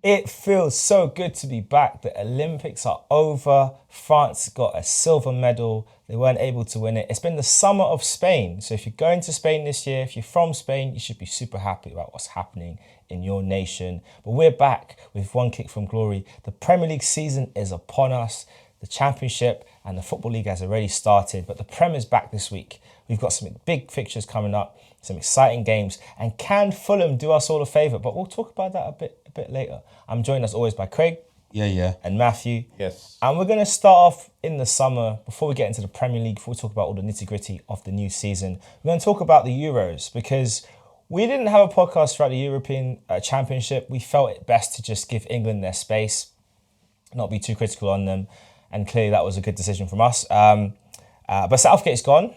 It feels so good to be back. The Olympics are over. France got a silver medal. They weren't able to win it. It's been the summer of Spain. So if you're going to Spain this year, if you're from Spain, you should be super happy about what's happening in your nation. But we're back with one kick from glory. The Premier League season is upon us. The Championship and the Football League has already started, but the Prem is back this week. We've got some big fixtures coming up, some exciting games, and can Fulham do us all a favour? But we'll talk about that a bit later. I'm joined as always by Craig. Yeah. And Matthew. Yes. And we're going to start off in the summer, before we get into the Premier League, before we talk about all the nitty-gritty of the new season. We're going to talk about the Euros, because we didn't have a podcast throughout the European Championship. We felt it best to just give England their space, not be too critical on them. And clearly that was a good decision from us. But Southgate's gone.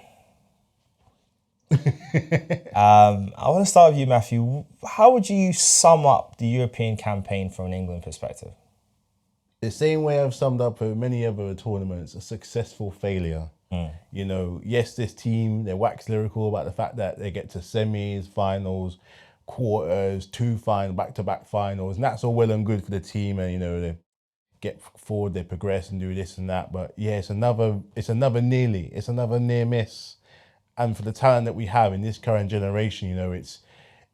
I want to start with you, Matthew. How would you sum up the European campaign from an England perspective? The same way I've summed up many other tournaments, a successful failure. You know, yes, this team, they're wax lyrical about the fact that they get to semis, finals, quarters, back-to-back finals, and that's all well and good for the team, and, you know, they get forward, they progress and do this and that. But yeah, it's another near miss. And for the talent that we have in this current generation, you know, it's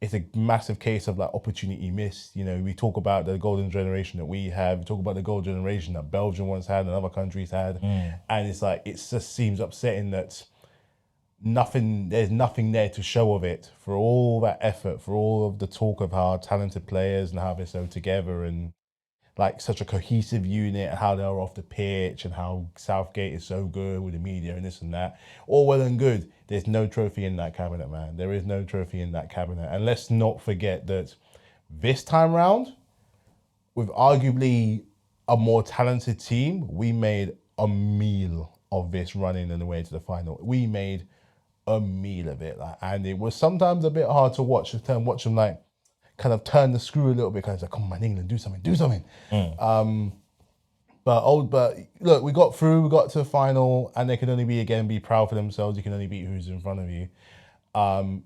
a massive case of like opportunity missed. You know, we talk about the golden generation that we have, we talk about the golden generation that Belgium once had and other countries had. And it's like, it just seems upsetting that there's nothing there to show of it, for all that effort, for all of the talk of how talented players and how they're so together and like such a cohesive unit, and how they're off the pitch, and how Southgate is so good with the media and this and that. All well and good. There's no trophy in that cabinet, man. There is no trophy in that cabinet. And let's not forget that this time round, with arguably a more talented team, we made a meal of this running on the way to the final. We made a meal of it. And it was sometimes a bit hard to watch them like, kind of turn the screw a little bit, because like, come on, England, do something. But look, we got through, we got to the final, and they can only be proud for themselves. You can only beat who's in front of you.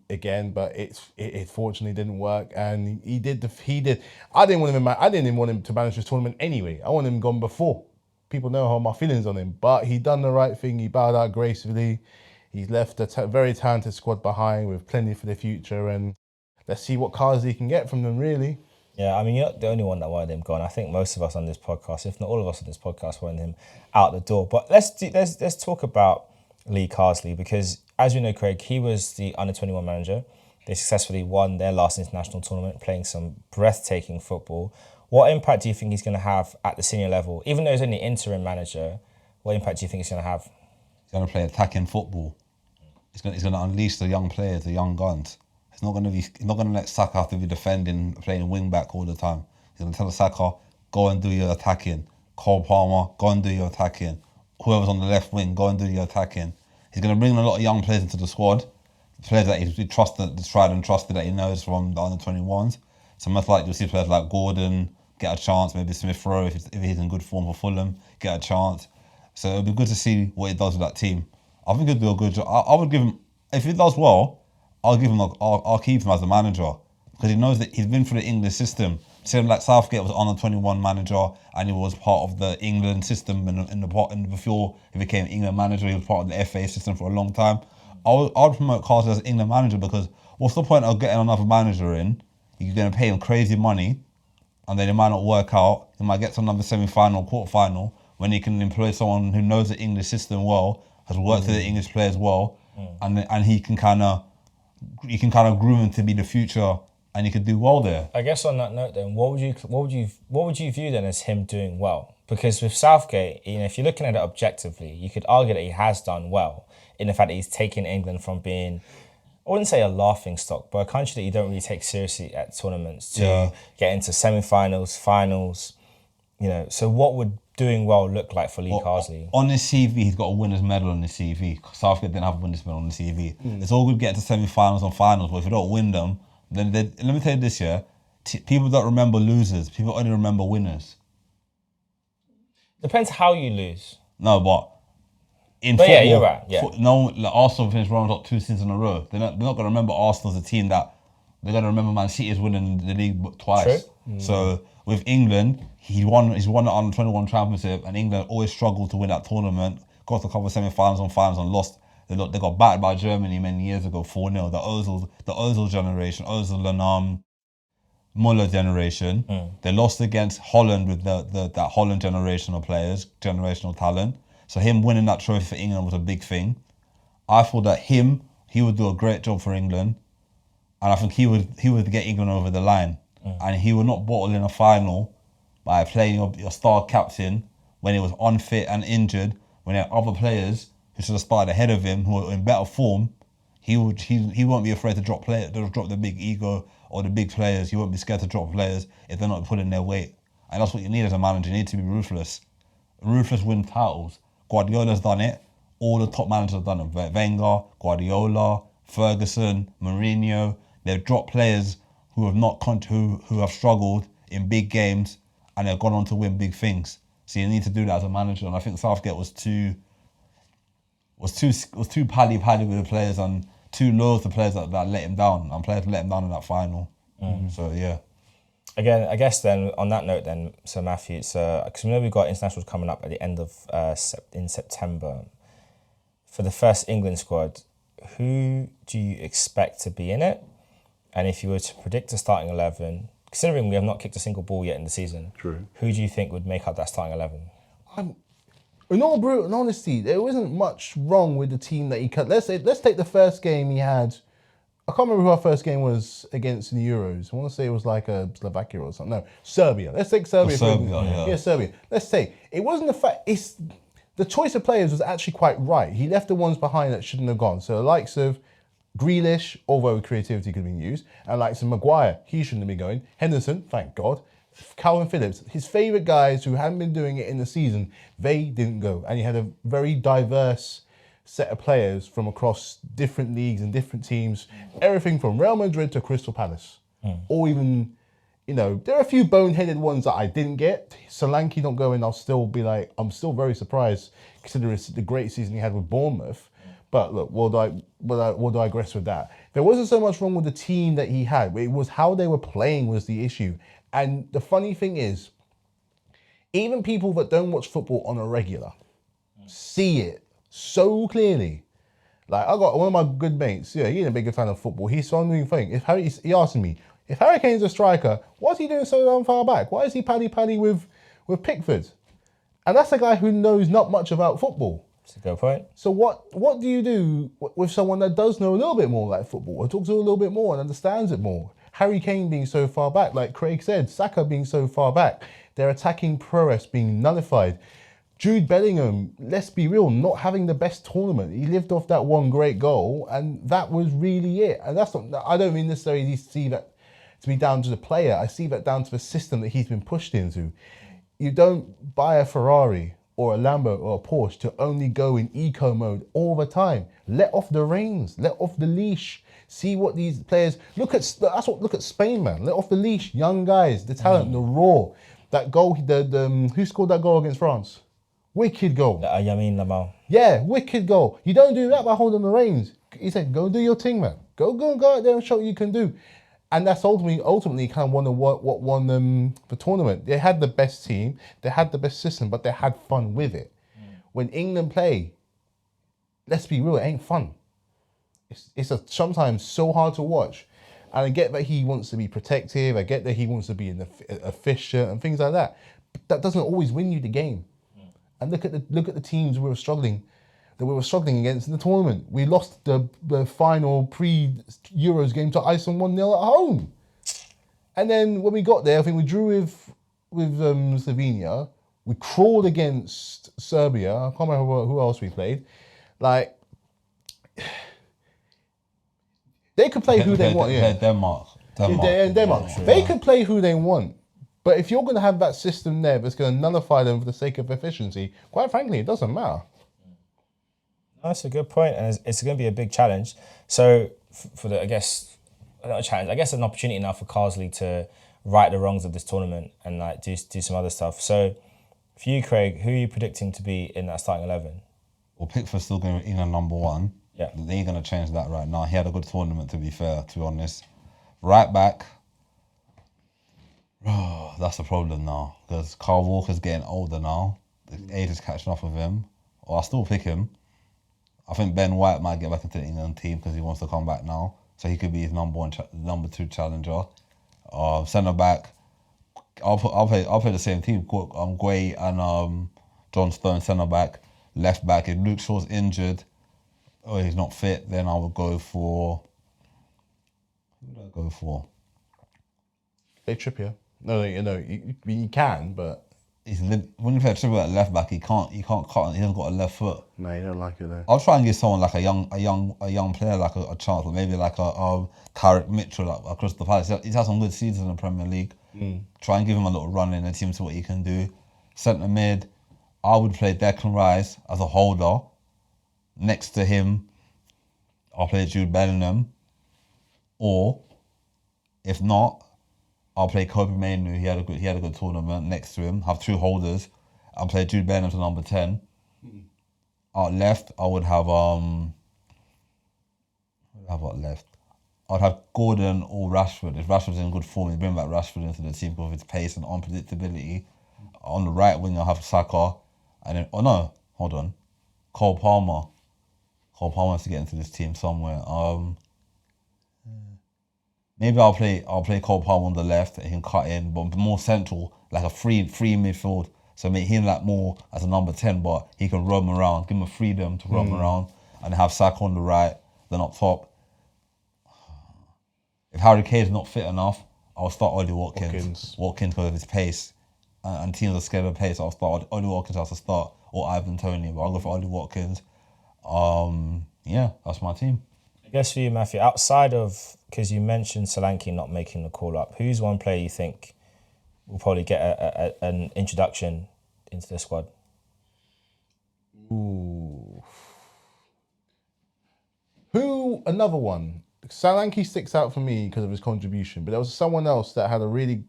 Again, but it fortunately didn't work, and he did. I didn't even want him to manage this tournament anyway. I wanted him gone before. People know how my feelings on him, but he done the right thing. He bowed out gracefully. He's left a very talented squad behind with plenty for the future, and let's see what cards he can get from them, really. Yeah, I mean, you're not the only one that wanted him gone. I think most of us on this podcast, if not all of us on this podcast, wanted him out the door. But let's talk about Lee Carsley, because as you know, Craig, he was the under-21 manager. They successfully won their last international tournament, playing some breathtaking football. What impact do you think he's going to have at the senior level? Even though he's only interim manager, what impact do you think he's going to have? He's going to play attacking football. He's going to unleash the young players, the young guns. He's not going to let Saka have to be defending, playing wing back all the time. He's going to tell Saka, go and do your attacking. Cole Palmer, go and do your attacking. Whoever's on the left wing, go and do your attacking. He's going to bring a lot of young players into the squad, players that he trusted, tried and trusted, that he knows from the under-21s. So most likely you'll see players like Gordon get a chance, maybe Smith Rowe, if he's in good form for Fulham, get a chance. So it'll be good to see what he does with that team. I think he'll do a good job. I would give him, if he does well, I'll keep him as the manager, because he knows that he's been through the English system. Same like Southgate was under 21 manager, and he was part of the England system before he became England manager. He was part of the FA system for a long time. I would promote Carter as England manager, because what's the point of getting another manager in? You're going to pay him crazy money, and then it might not work out. He might get to another semi-final, quarter-final, when he can employ someone who knows the English system well, has worked with the English players well, and he can kind of groom him to be the future, and he could do well there. I guess on that note, then, what would you view then as him doing well? Because with Southgate, you know, if you're looking at it objectively, you could argue that he has done well in the fact that he's taken England from being, I wouldn't say a laughing stock, but a country that you don't really take seriously at tournaments to get into semi-finals, finals. You know, so what would doing well look like for Lee Carsley? On his CV, he's got a winner's medal on his CV. Southgate didn't have a winner's medal on his CV. It's all good getting to semi-finals and finals, but if you don't win them, then let me tell you this, yeah, people don't remember losers. People only remember winners. Depends how you lose. No, but in But football, yeah, you're right. Yeah. Like Arsenal finished runners-up 2 seasons in a row. They're not going to remember Arsenal as a team that they're going to remember Man City as winning the league twice. True. So with England, he's won the under-21 championship, and England always struggled to win that tournament. Got to a couple of semi-finals and finals and lost. They got battered by Germany many years ago, 4-0. The Ozil generation, Ozil and Muller generation. They lost against Holland with that Holland generation of players, generational talent. So him winning that trophy for England was a big thing. I thought that he would do a great job for England, and I think he would get England over the line. And he would not bottle in a final by playing your star captain when he was unfit and injured, when he had other players who should have started ahead of him who were in better form. He won't be afraid to drop the big ego or the big players. He won't be scared to drop players if they're not pulling their weight. And that's what you need as a manager. You need to be ruthless. Ruthless win titles. Guardiola's done it. All the top managers have done it. Wenger, Guardiola, Ferguson, Mourinho. They've dropped players who have struggled in big games, and they've gone on to win big things. So you need to do that as a manager. And I think Southgate was too pally with the players and too low to players that let him down, and players let him down in that final. So yeah. Again, I guess then on that note, then, so Matthew, it's because we know we've got internationals coming up at the end of in September. For the first England squad, who do you expect to be in it? And if you were to predict a starting 11, considering we have not kicked a single ball yet in the season, True. Who do you think would make up that starting 11? In all honesty, there wasn't much wrong with the team that he cut. Let's take the first game he had. I can't remember who our first game was against in the Euros. I want to say it was like a Slovakia or something. No, Serbia. Let's take Serbia. Yeah, Serbia. Let's take. It wasn't the fact. It's the choice of players was actually quite right. He left the ones behind that shouldn't have gone. So the likes of Grealish, although creativity could have been used, and likes of Maguire, he shouldn't have been going. Henderson, thank God. Calvin Phillips, his favourite guys who hadn't been doing it in the season, they didn't go. And he had a very diverse set of players from across different leagues and different teams, everything from Real Madrid to Crystal Palace. Or even, there are a few boneheaded ones that I didn't get. Solanke not going, I'll still be like, I'm still very surprised considering the great season he had with Bournemouth. But look, we'll digress with that. There wasn't so much wrong with the team that he had. It was how they were playing was the issue. And the funny thing is, even people that don't watch football on a regular see it so clearly. Like, I got one of my good mates, yeah, he's a bigger fan of football. He's wondering thing. He asked me, if Harry Kane's a striker, what's he doing so damn far back? Why is he paddy with Pickford? And that's a guy who knows not much about football. That's a good point. So what do you do with someone that does know a little bit more like football, or talks a little bit more and understands it more? Harry Kane being so far back, like Craig said, Saka being so far back, their attacking prowess being nullified. Jude Bellingham, let's be real, not having the best tournament. He lived off that one great goal, and that was really it. And that's not, I don't mean necessarily see that to be down to the player. I see that down to the system that he's been pushed into. You don't buy a Ferrari or a Lambo or a Porsche to only go in eco mode all the time. Let off the reins, let off the leash. See what these players look at. Look at Spain, man. Let off the leash, young guys, the talent, the raw. That goal, who scored that goal against France? Wicked goal. Yamin Lamar. Yeah, wicked goal. You don't do that by holding the reins. He said, "Go do your thing, man. Go out there and show what you can do." And that's ultimately kind of what won them the tournament. They had the best team, they had the best system, but they had fun with it. When England play, let's be real, it ain't fun. It's sometimes so hard to watch. And I get that he wants to be protective, I get that he wants to be efficient and things like that. But that doesn't always win you the game. And look at the teams we were struggling against in the tournament. We lost the final pre-Euros game to Iceland 1-0 at home. And then when we got there, I think we drew with Slovenia. We crawled against Serbia. I can't remember who else we played. Like, they could play who they want. Yeah, Denmark. They could play who they want. But if you're going to have that system there that's going to nullify them for the sake of efficiency, quite frankly, it doesn't matter. That's a good point, and it's going to be a big challenge. So, I guess, not a challenge, I guess an opportunity now for Carsley to right the wrongs of this tournament and like do some other stuff. So, for you, Craig, who are you predicting to be in that starting 11? Well, Pickford's still going to be England #1. Yeah. They ain't going to change that right now. He had a good tournament, to be fair, to be honest. Right back, Oh, that's the problem now because Carl Walker's getting older now. The age is catching up with him. Well, I'll still pick him. I think Ben White might get back into the England team because he wants to come back now, so he could be his number 2 challenger. Centre back, I'll play the same team. Guay and John Stone centre back. Left back, if Luke Shaw's injured or he's not fit, then I would go for. Who would I go for? Play Trippier. No, you can, but When you play Trippier at left back, he can't cut. He hasn't got a left foot. no, you don't like it there. I'll try and give someone like a young player like a chance, or maybe like a Tarek Mitchell like Crystal Palace. He's had some good seasons in the Premier League. Try and give him a little run in the team, see what he can do. Centre mid, I would play Declan Rice as a holder. Next to him, I'll play Jude Bellingham. Or, if not, I'll play Kobe Mainoo. He had a good tournament next to him. Have 2 holders. I'll play Jude Bellingham to number 10. Out left, I would have what have I got left? I'd have Gordon or Rashford. If Rashford's in good form, you bring back Rashford into the team because of his pace and unpredictability. On the right wing, I'll have Saka. And then, hold on. Cole Palmer. Cole Palmer has to get into this team somewhere. Maybe I'll play Cole Palmer on the left and he can cut in, but more central, like a free midfield. So make him like more as a number 10, but he can roam around. Give him a freedom to roam around, and have Saka on the right. Then up top, if Harry Kane's not fit enough, I'll start Ollie Watkins. Watkins because of his pace, and teams are scared of pace. I'll start Ollie Watkins as a start, or Ivan Toney, but I'll go for Ollie Watkins. Yeah, that's my team. I guess for you, Matthew, outside of, because you mentioned Solanke not making the call up, who's one player you think will probably get an introduction into the squad? Ooh. Another one. Solanke sticks out for me because of his contribution, but there was someone else that had a really,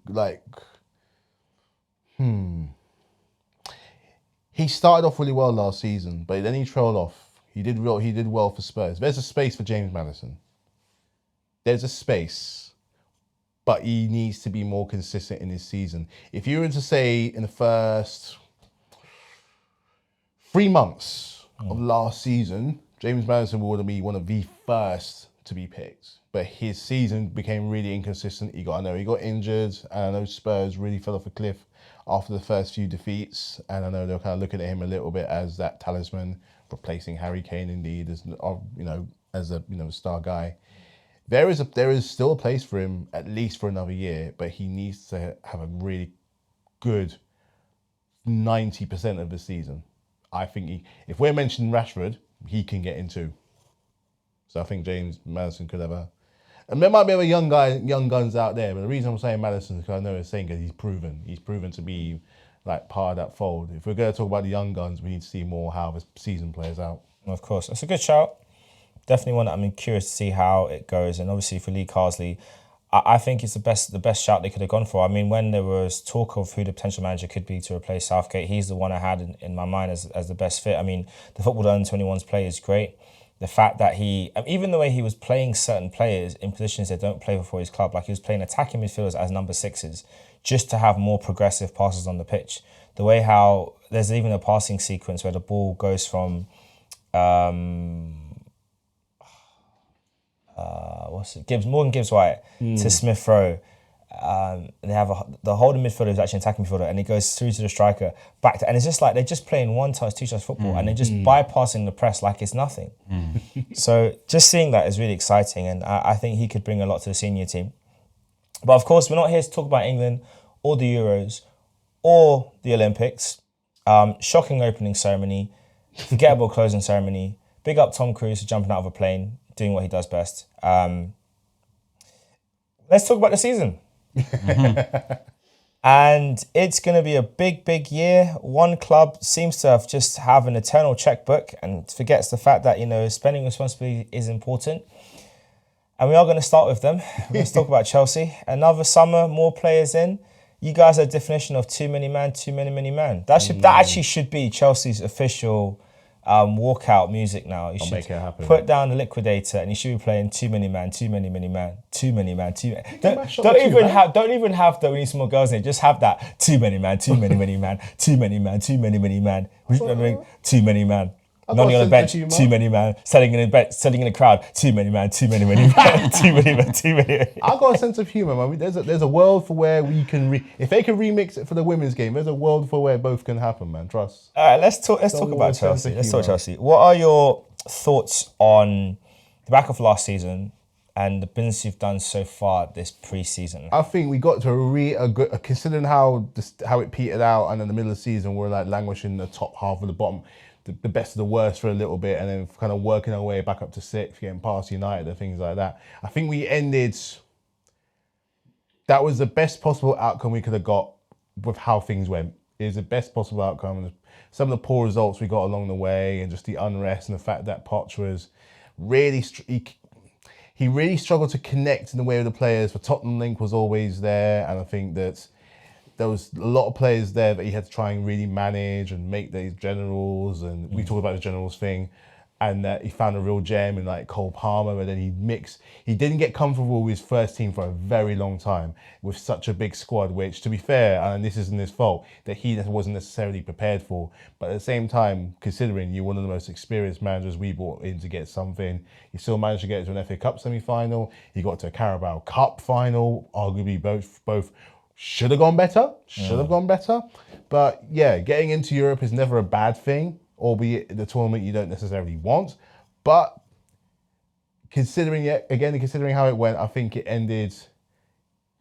He started off really well last season, but then he trailed off. He did well for Spurs. There's a space for James Maddison. There's a space, but he needs to be more consistent in his season. If you were to say in the first 3 months of last season, James Maddison would be one of the first to be picked. But his season became really inconsistent. He got injured, and I know Spurs really fell off a cliff after the first few defeats. And I know they're kind of looking at him a little bit as that talisman, replacing Harry Kane indeed, as a star guy. There is still a place for him, at least for another year, but he needs to have a really good 90% of the season. I think if we're mentioning Rashford, he can get in too. So I think James Maddison could have and there might be other young guns out there, but the reason I'm saying Maddison is because I know it's saying because he's proven to be like part of that fold. If we're going to talk about the young guns, we need to see more how the season plays out. Of course, that's a good shout. Definitely one that I'm curious to see how it goes. And obviously for Lee Carsley, I think it's the best shout they could have gone for. I mean, when there was talk of who the potential manager could be to replace Southgate, he's the one I had in my mind as the best fit. I mean, the football under-21s play is great. The fact that even the way he was playing certain players in positions they don't play for his club, like he was playing attacking midfielders as number 6s, just to have more progressive passes on the pitch. The way how there's even a passing sequence where the ball goes from Morgan Gibbs-White to Smith Rowe. They have the holding midfielder is actually an attacking midfielder, and he goes through to the striker back to, and it's just like they're just playing one touch, two touch football, and they're just bypassing the press like it's nothing. So just seeing that is really exciting, and I think he could bring a lot to the senior team. But of course, we're not here to talk about England or the Euros or the Olympics. Shocking opening ceremony, forgettable closing ceremony. Big up Tom Cruise for jumping out of a plane, doing what he does best. Let's talk about the season. And it's going to be a big year. One club seems to have an eternal checkbook and forgets the fact that, spending responsibly is important. And we are going to start with them. Let's talk about Chelsea. Another summer, more players in. You guys are a definition of too many man. That actually should be Chelsea's official walkout music now. You I'll should make it happen. put down the liquidator, and you should be playing too many man, too many man, too many man, too many. mash up Don't the two, even man. have. Don't even have that. We need some more girls in it. Just have that too many man, too many man, too many man, too many man. Too many man. None on the bench, too many man. Selling in the bench, selling in the crowd, too many man, too many man, too many man, too many. I got a sense of humor, man. There's a world for where we can if they can remix it for the women's game. There's a world for where both can happen, man. Trust. All right, let's talk about Chelsea. Let's talk Chelsea. What are your thoughts on the back of last season and the business you've done so far this pre-season? I think we got to a good, considering how it petered out, and in the middle of the season we're like languishing in the top half of the bottom, the best of the worst for a little bit, and then kind of working our way back up to 6th, getting past United and things like that. I think we ended. That was the best possible outcome we could have got with how things went. It was the best possible outcome. Some of the poor results we got along the way, and just the unrest and the fact that Poch was really he really struggled to connect in the way with the players. The Tottenham link was always there, and I think that there was a lot of players there that he had to try and really manage and make these generals, and we talked about the generals thing, and he found a real gem in like Cole Palmer, and then he didn't get comfortable with his first team for a very long time with such a big squad, which, to be fair, and this isn't his fault, that he wasn't necessarily prepared for. But at the same time, considering you're one of the most experienced managers we brought in to get something, you still managed to get to an FA Cup semi-final, you got to a Carabao Cup final, arguably both should have gone better. But yeah, getting into Europe is never a bad thing, albeit the tournament you don't necessarily want. But considering how it went, I think it ended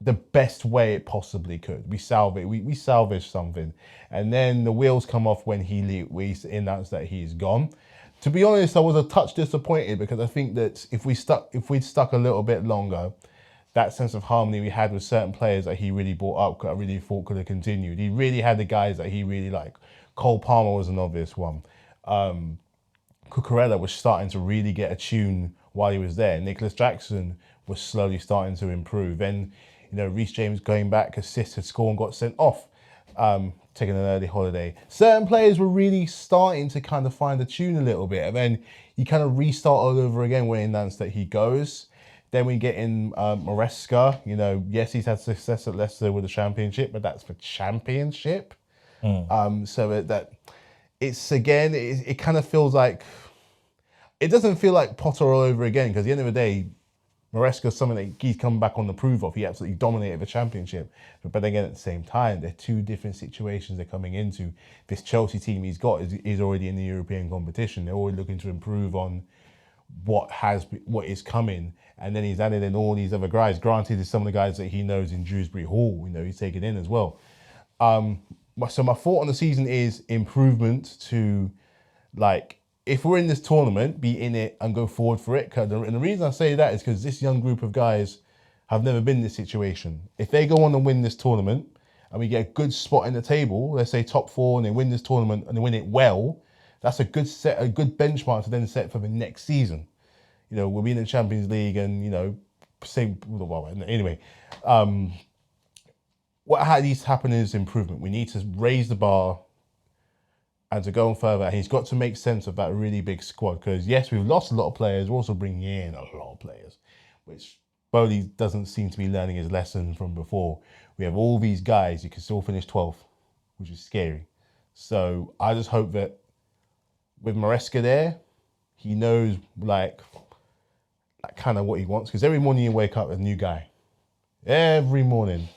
the best way it possibly could. We salvaged something. And then the wheels come off when we announced that he's gone. To be honest, I was a touch disappointed, because I think that if we'd stuck a little bit longer, that sense of harmony we had with certain players that he really brought up, I really thought could have continued. He really had the guys that he really liked. Cole Palmer was an obvious one. Cucurella was starting to really get a tune while he was there. Nicholas Jackson was slowly starting to improve. And, Reece James going back, assist, had scored and got sent off, taking an early holiday. Certain players were really starting to kind of find the tune a little bit. And then you kind of restart all over again when he announced that he goes. Then we get in Maresca. Yes, he's had success at Leicester with the Championship, but that's for Championship. So that it's, again, it kind of feels like, it doesn't feel like Potter all over again, because at the end of the day, Maresca's something that he's come back on the prove of. He absolutely dominated the Championship. But again, at the same time, they're two different situations they're coming into. This Chelsea team he's got is already in the European competition. They're already looking to improve on what is coming. And then he's added in all these other guys. Granted, there's some of the guys that he knows in Dewsbury Hall, he's taken in as well. So my thought on the season is improvement to, like, if we're in this tournament, be in it and go forward for it. And the reason I say that is because this young group of guys have never been in this situation. If they go on and win this tournament and we get a good spot in the table, let's say top 4, and they win this tournament and they win it well, that's a good benchmark to then set for the next season. We'll be in the Champions League, and anyway, what needs to happen is improvement. We need to raise the bar and to go on further. And he's got to make sense of that really big squad, because yes, we've lost a lot of players. We're also bringing in a lot of players, which Bowley doesn't seem to be learning his lesson from before. We have all these guys. You can still finish 12th, which is scary. So I just hope that with Maresca there, he knows kind of what he wants, because every morning you wake up with a new guy. Every morning,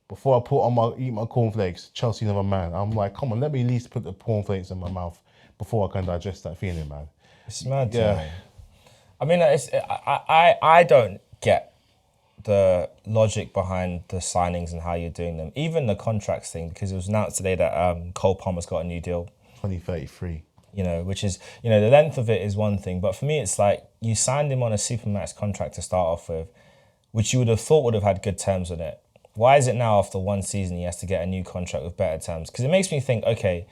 before I eat my cornflakes, Chelsea another man. I'm like, come on, let me at least put the cornflakes in my mouth before I can digest that feeling, man. It's mad. Yeah. I mean, I don't get the logic behind the signings and how you're doing them. Even the contracts thing, because it was announced today that Cole Palmer's got a new deal. 2033. Which is, the length of it is one thing. But for me, it's like you signed him on a Supermax contract to start off with, which you would have thought would have had good terms on it. Why is it now after one season he has to get a new contract with better terms? Because it makes me think, okay,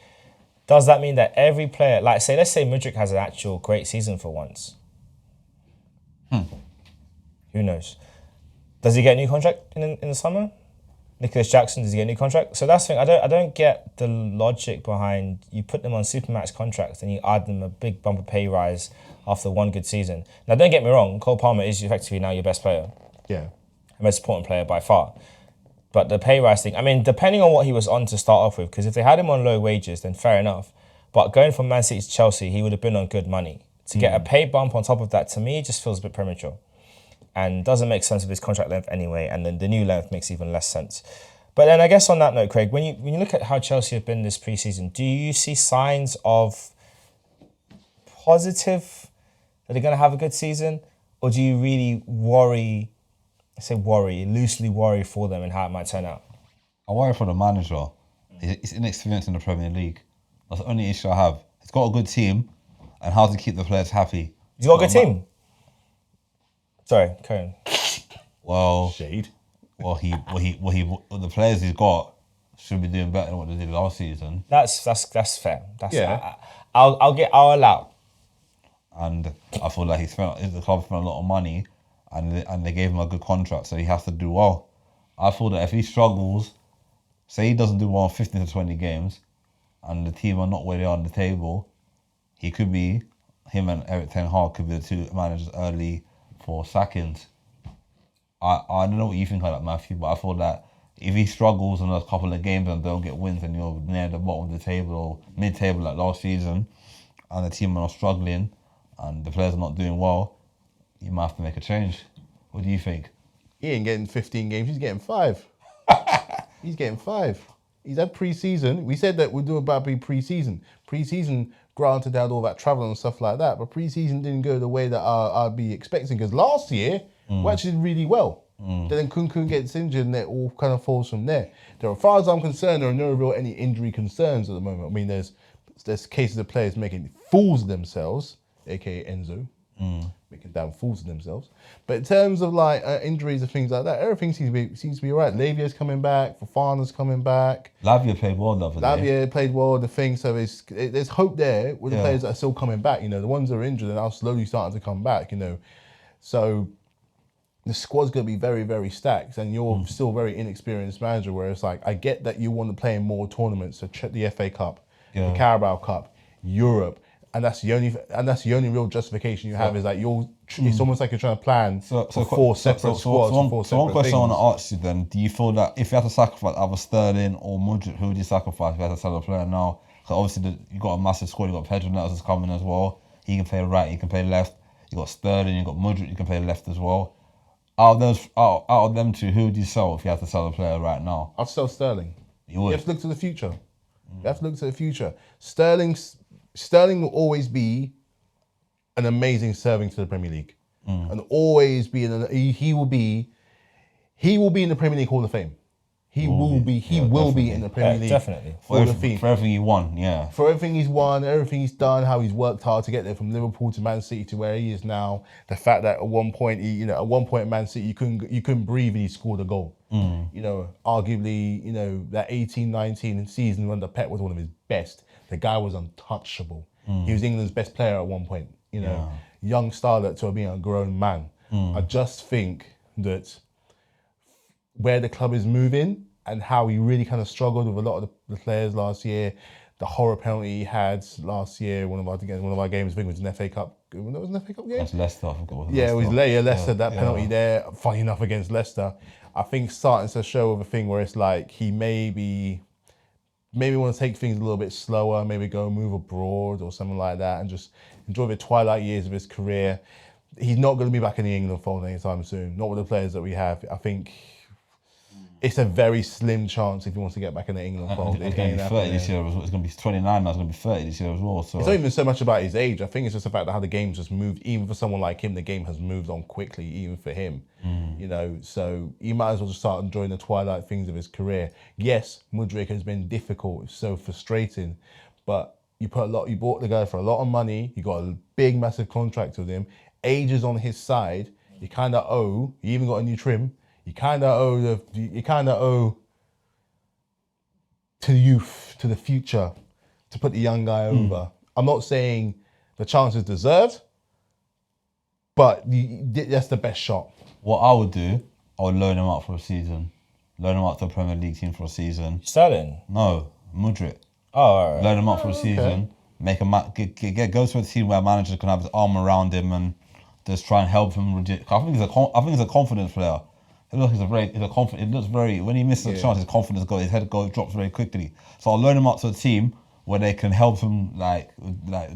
does that mean that every player, let's say Mudryk has an actual great season for once? Who knows? Does he get a new contract in the summer? Nicholas Jackson, does he get a new contract? So that's the thing. I don't get the logic behind you put them on supermax contracts and you add them a big bumper pay rise after one good season. Now, don't get me wrong. Cole Palmer is effectively now your best player. Yeah. Most important player by far. But the pay rise thing, I mean, depending on what he was on to start off with, because if they had him on low wages, then fair enough. But going from Man City to Chelsea, he would have been on good money. To get a pay bump on top of that, to me, just feels a bit premature. And doesn't make sense with his contract length anyway, and then the new length makes even less sense. But then I guess on that note, Craig, when you look at how Chelsea have been this preseason, do you see signs of positive that they're going to have a good season? Or do you really loosely worry for them and how it might turn out? I worry for the manager. He's inexperienced in the Premier League. That's the only issue I have. He's got a good team, and how to keep the players happy. He's got a good team? Sorry, Karen. Well, Shade. The players he's got should be doing better than what they did last season. That's fair. Yeah. I'll allow. And I feel like the club spent a lot of money, and they gave him a good contract, so he has to do well. I feel that if he struggles, say he doesn't do well in 15 to 20 games, and the team are not where they are on the table, him and Eric Ten Hag could be the two managers early for sackings. I don't know what you think of that, Matthew, but I feel that if he struggles in a couple of games and don't get wins and you're near the bottom of the table or mid-table like last season, and the team are not struggling and the players are not doing well, you might have to make a change. What do you think? He ain't getting 15 games, he's getting 5. He's getting 5. He's had pre-season. We said that we're doing about being pre-season. Pre-season, granted, they had all that travel and stuff like that, but pre-season didn't go the way that I'd be expecting, because last year, we actually did really well. Then Kun gets injured and it all kind of falls from there. As far as I'm concerned, there are no real any injury concerns at the moment. I mean, there's cases of players making fools of themselves, aka Enzo, making damn fools of themselves. But in terms of like injuries and things like that, everything seems to be all right. Lavia's coming back, Fofana's coming back. Lavia played well the other day. Lavia played well, the thing. So there's hope there with the players that are still coming back. You know, the ones that are injured and are slowly starting to come back. You know, so the squad's going to be very, very stacked, and you're still a very inexperienced manager. Where it's like, I get that you want to play in more tournaments, so the FA Cup, the Carabao Cup, Europe. And that's the only real justification you have is that it's almost like you're trying to plan for 4 separate squads. So one question I want to ask you then, do you feel that if you had to sacrifice either Sterling or Mudryk, who would you sacrifice if you had to sell a player now? Because obviously you've got a massive squad, you've got Pedro Neto coming as well. He can play right, he can play left. You've got Sterling, you've got Mudryk, you can play left as well. Out of them two, who would you sell if you had to sell a player right now? I'd sell Sterling. You would? You have to look to the future. You have to look to the future. Sterling will always be an amazing serving to the Premier League, and always be he will be in the Premier League Hall of Fame. He will be in the Premier League. Definitely. For everything he won, yeah. For everything he's won, everything he's done, how he's worked hard to get there from Liverpool to Man City to where he is now. The fact that at one point, at Man City, you couldn't breathe and he scored a goal. You know, arguably, that 18-19 season under Pep was one of his best. The guy was untouchable. He was England's best player at one point. Young starlet to being a grown man. I just think that where the club is moving and how he really kind of struggled with a lot of the players last year, the horror penalty he had last year, one of our games, I think it was an FA Cup. That was an FA Cup game? That's Leicester, I forgot. It was Leicester, that penalty there, funny enough, against Leicester. I think starting to show of a thing where it's like he maybe want to take things a little bit slower, maybe go move abroad or something like that and just enjoy the twilight years of his career. He's not going to be back in the England fold anytime soon, not with the players that we have. I think it's a very slim chance if he wants to get back in the England fold. He's going to be 30 this year. It's going to be 29 now. It's going to be 30 this year as well. So it's not even so much about his age. I think it's just the fact that how the game's just moved. Even for someone like him, the game has moved on quickly, even for him. So he might as well just start enjoying the twilight things of his career. Yes, Mudryk has been difficult. It's so frustrating. But you bought the guy for a lot of money. You got a big, massive contract with him. Age is on his side. You kind of owe. You even got a new trim. You kind of owe to youth, to the future, to put the young guy over. I'm not saying the chance is deserved, but that's the best shot. what I would do, I would loan him out for a season. loan him up to a Premier League team for a season. Sterling. No, Mudryk. Oh, all right. Loan him up for a season. Make him go to a team where a manager can have his arm around him and just try and help him. I think he's a confidence player. He looks confident. It looks very when he misses a chance, his confidence goes. His head drops very quickly. So I'll loan him up to a team where they can help him like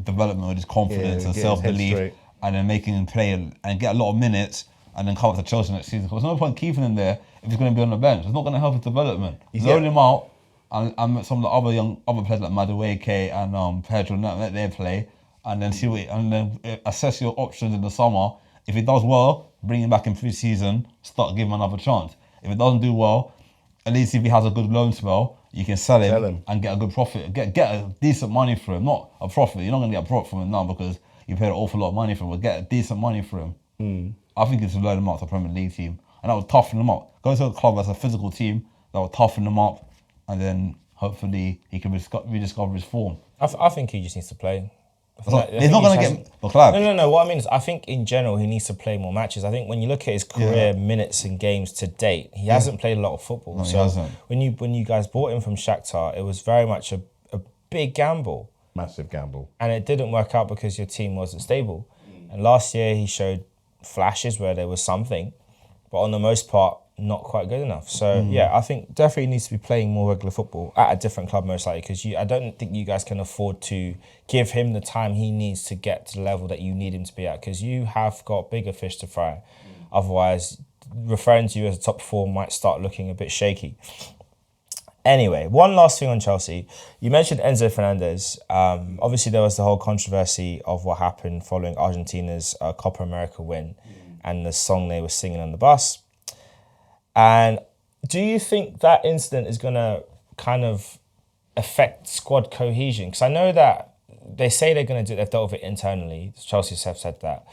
development with his confidence and self-belief, and then making him play and get a lot of minutes, and then come up to Chelsea next season. Because there's no point keeping him there if he's going to be on the bench. It's not going to help his development. Loan him out and some of the other players like Madueke and Pedro, let them play, and then assess your options in the summer. If he does well, bring him back in pre-season, start giving him another chance. If it doesn't do well, at least if he has a good loan spell, you can sell him and get a good profit. Get a decent money for him, not a profit. You're not going to get a profit from him now because you paid an awful lot of money for him, but get a decent money for him. I think it's to loan him up to a Premier League team. And that would toughen him up. Go to a club that's a physical team, that would toughen him up, and then hopefully he can rediscover his form. I think he just needs to play. He's not going to get... But Clive, No. What I mean is, I think in general he needs to play more matches. I think when you look at his career minutes and games to date, he hasn't played a lot of football. No, so he hasn't. when you guys bought him from Shakhtar, it was very much a big gamble. Massive gamble. And it didn't work out because your team wasn't stable. And last year he showed flashes where there was something, but on the most part, not quite good enough. So yeah, I think definitely needs to be playing more regular football at a different club most likely, because I don't think you guys can afford to give him the time he needs to get to the level that you need him to be at, because you have got bigger fish to fry. Otherwise, referring to you as a top four might start looking a bit shaky. Anyway, one last thing on Chelsea. You mentioned Enzo Fernandez. Obviously, there was the whole controversy of what happened following Argentina's Copa America win and the song they were singing on the bus. And do you think that incident is going to kind of affect squad cohesion? Because I know that they say they're going to do it, they've dealt with it internally. Chelsea have said that.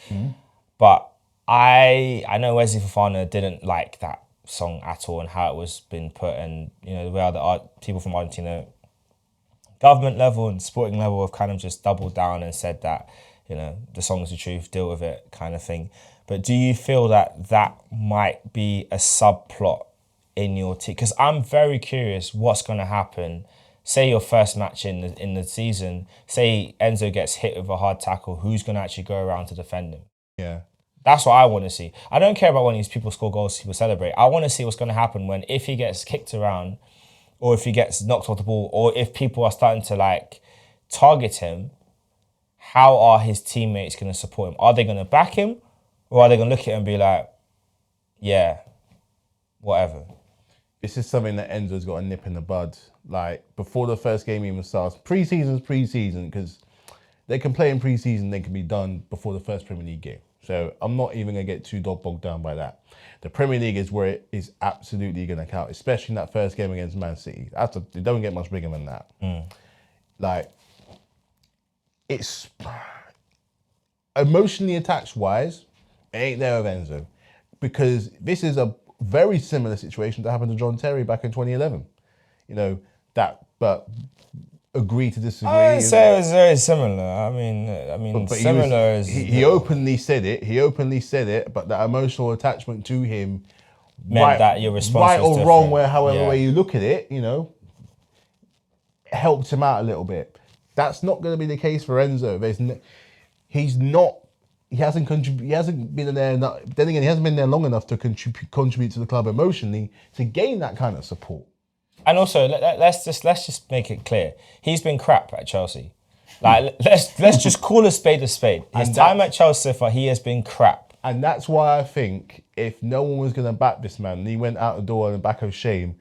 But I know Wesley Fofana didn't like that song at all and how it was been put, and the way the people from Argentina government level and sporting level have kind of just doubled down and said that the song's the truth, deal with it kind of thing. But do you feel that might be a subplot in your team? Because I'm very curious what's going to happen. Say your first match in the season, say Enzo gets hit with a hard tackle, who's going to actually go around to defend him? Yeah. That's what I want to see. I don't care about when these people score goals, people celebrate. I want to see what's going to happen if he gets kicked around, or if he gets knocked off the ball, or if people are starting to target him. How are his teammates going to support him? Are they going to back him, or are they going to look at him and be like, yeah, whatever? This is something that Enzo's got a nip in the bud. Before the first game even starts, pre-season's pre-season, because they can play in pre-season, they can be done before the first Premier League game. So I'm not even going to get too bogged down by that. The Premier League is where it is absolutely going to count, especially in that first game against Man City. It don't get much bigger than that. It's emotionally attached wise, it ain't there with Enzo, because this is a very similar situation that happened to John Terry back in 2011. But agree to disagree. I would say it was very similar. I mean, but similar he openly said it. But the emotional attachment to him meant that your response right was or wrong, different. however way you look at it, helped him out a little bit. That's not going to be the case for Enzo. He hasn't been there. Then again, he hasn't been there long enough to contribute to the club emotionally to gain that kind of support. And also, let's just make it clear. He's been crap at Chelsea. Let's just call a spade a spade. His time at Chelsea, he has been crap. And that's why I think if no one was going to back this man, and he went out the door on the back of shame,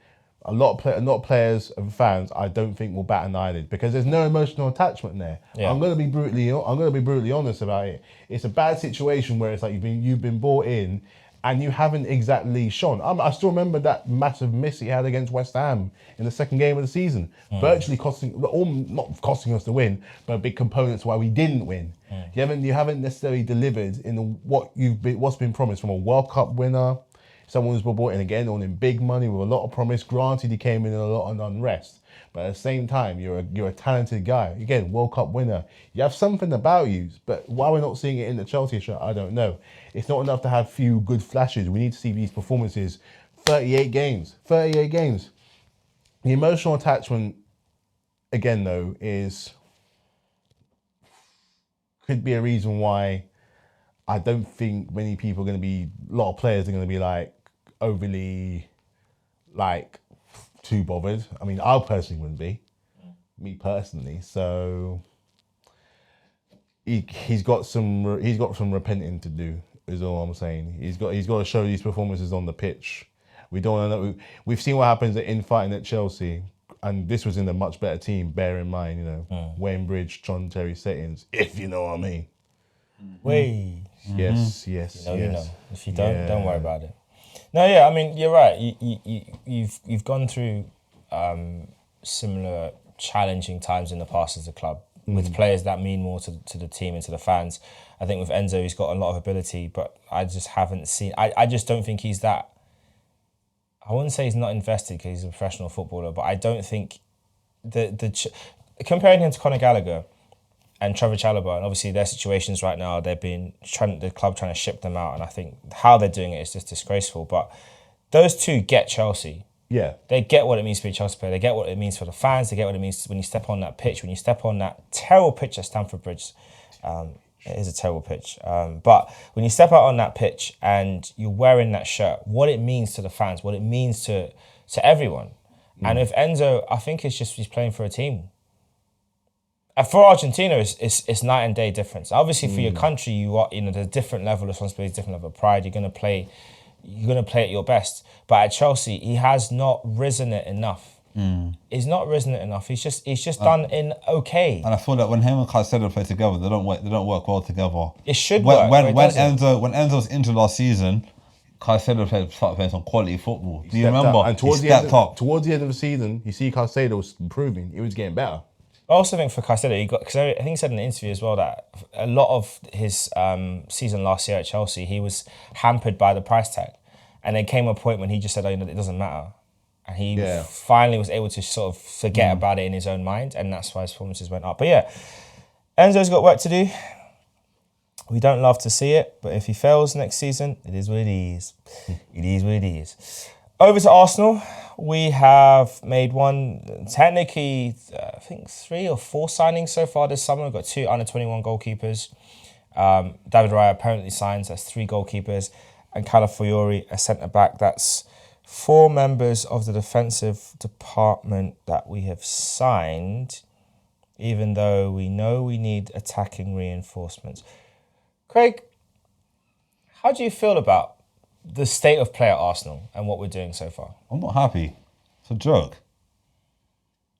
a lot of players and fans, I don't think will bat an eyelid, because there's no emotional attachment there. Yeah. I'm going to be brutally honest about it. It's a bad situation where it's like you've been brought in and you haven't exactly shone. I still remember that massive miss he had against West Ham in the second game of the season, virtually not costing us the win, but a big component to why we didn't win. You haven't necessarily delivered in what's been promised from a World Cup winner, someone who's been brought in again on in big money with a lot of promise. Granted, he came in a lot of unrest, but at the same time, you're a talented guy. Again, World Cup winner. You have something about you, but why we're not seeing it in the Chelsea shirt, I don't know. It's not enough to have few good flashes. We need to see these performances 38 games. 38 games. The emotional attachment, again, though, could be a reason why I don't think many people are going to be, a lot of players are going to be like overly, like, too bothered. I mean, I personally wouldn't be, me personally. So he's got some repenting to do. Is all I'm saying. He's got to show these performances on the pitch. We don't want to know. We've seen what happens at infighting at Chelsea, and this was in a much better team. Bear in mind, you know, Wayne Bridge, John Terry settings, if you know what I mean. Way. Yes. You know. If you don't worry about it. No, yeah, I mean, you're right. You've gone through similar challenging times in the past as a club with players that mean more to the team and to the fans. I think with Enzo, he's got a lot of ability, but I just haven't seen. I just don't think he's that. I wouldn't say he's not invested because he's a professional footballer, but I don't think comparing him to Conor Gallagher and Trevor Chalobah, and obviously their situations right now, the club trying to ship them out, and I think how they're doing it is just disgraceful. But those two get Chelsea. Yeah. They get what it means to be a Chelsea player. They get what it means for the fans. They get what it means when you step on that pitch, when you step on that terrible pitch at Stamford Bridge. It is a terrible pitch. But when you step out on that pitch and you're wearing that shirt, what it means to the fans, what it means to everyone. And with Enzo, I think it's just he's playing for a team. And for Argentina, it's night and day difference. Obviously, for your country, there's a different level of responsibility, different level of pride. You're gonna play at your best. But at Chelsea, he has not risen it enough. He's not risen it enough. He's just done in okay. And I feel that when him and Caicedo play together, they don't work well together. It should work. When Enzo was injured last season, Caicedo started playing some quality football. Do you remember? And towards the end of the season, you see Caicedo was improving. He was getting better. I also think for Caicedo, because I think he said in the interview as well that a lot of his season last year at Chelsea, he was hampered by the price tag. And there came a point when he just said, it doesn't matter. And he finally was able to sort of forget about it in his own mind, and that's why his performances went up. But yeah, Enzo's got work to do. We don't love to see it, but if he fails next season, it is what it is. It is what it is. Over to Arsenal. We have made technically, I think 3 or 4 signings so far this summer. We've got 2 under-21 goalkeepers. David Raya apparently signs, that's 3 goalkeepers. And Calafiori, a centre-back. That's 4 members of the defensive department that we have signed, even though we know we need attacking reinforcements. Craig, how do you feel about the state of play at Arsenal and what we're doing so far? I'm not happy. It's a joke.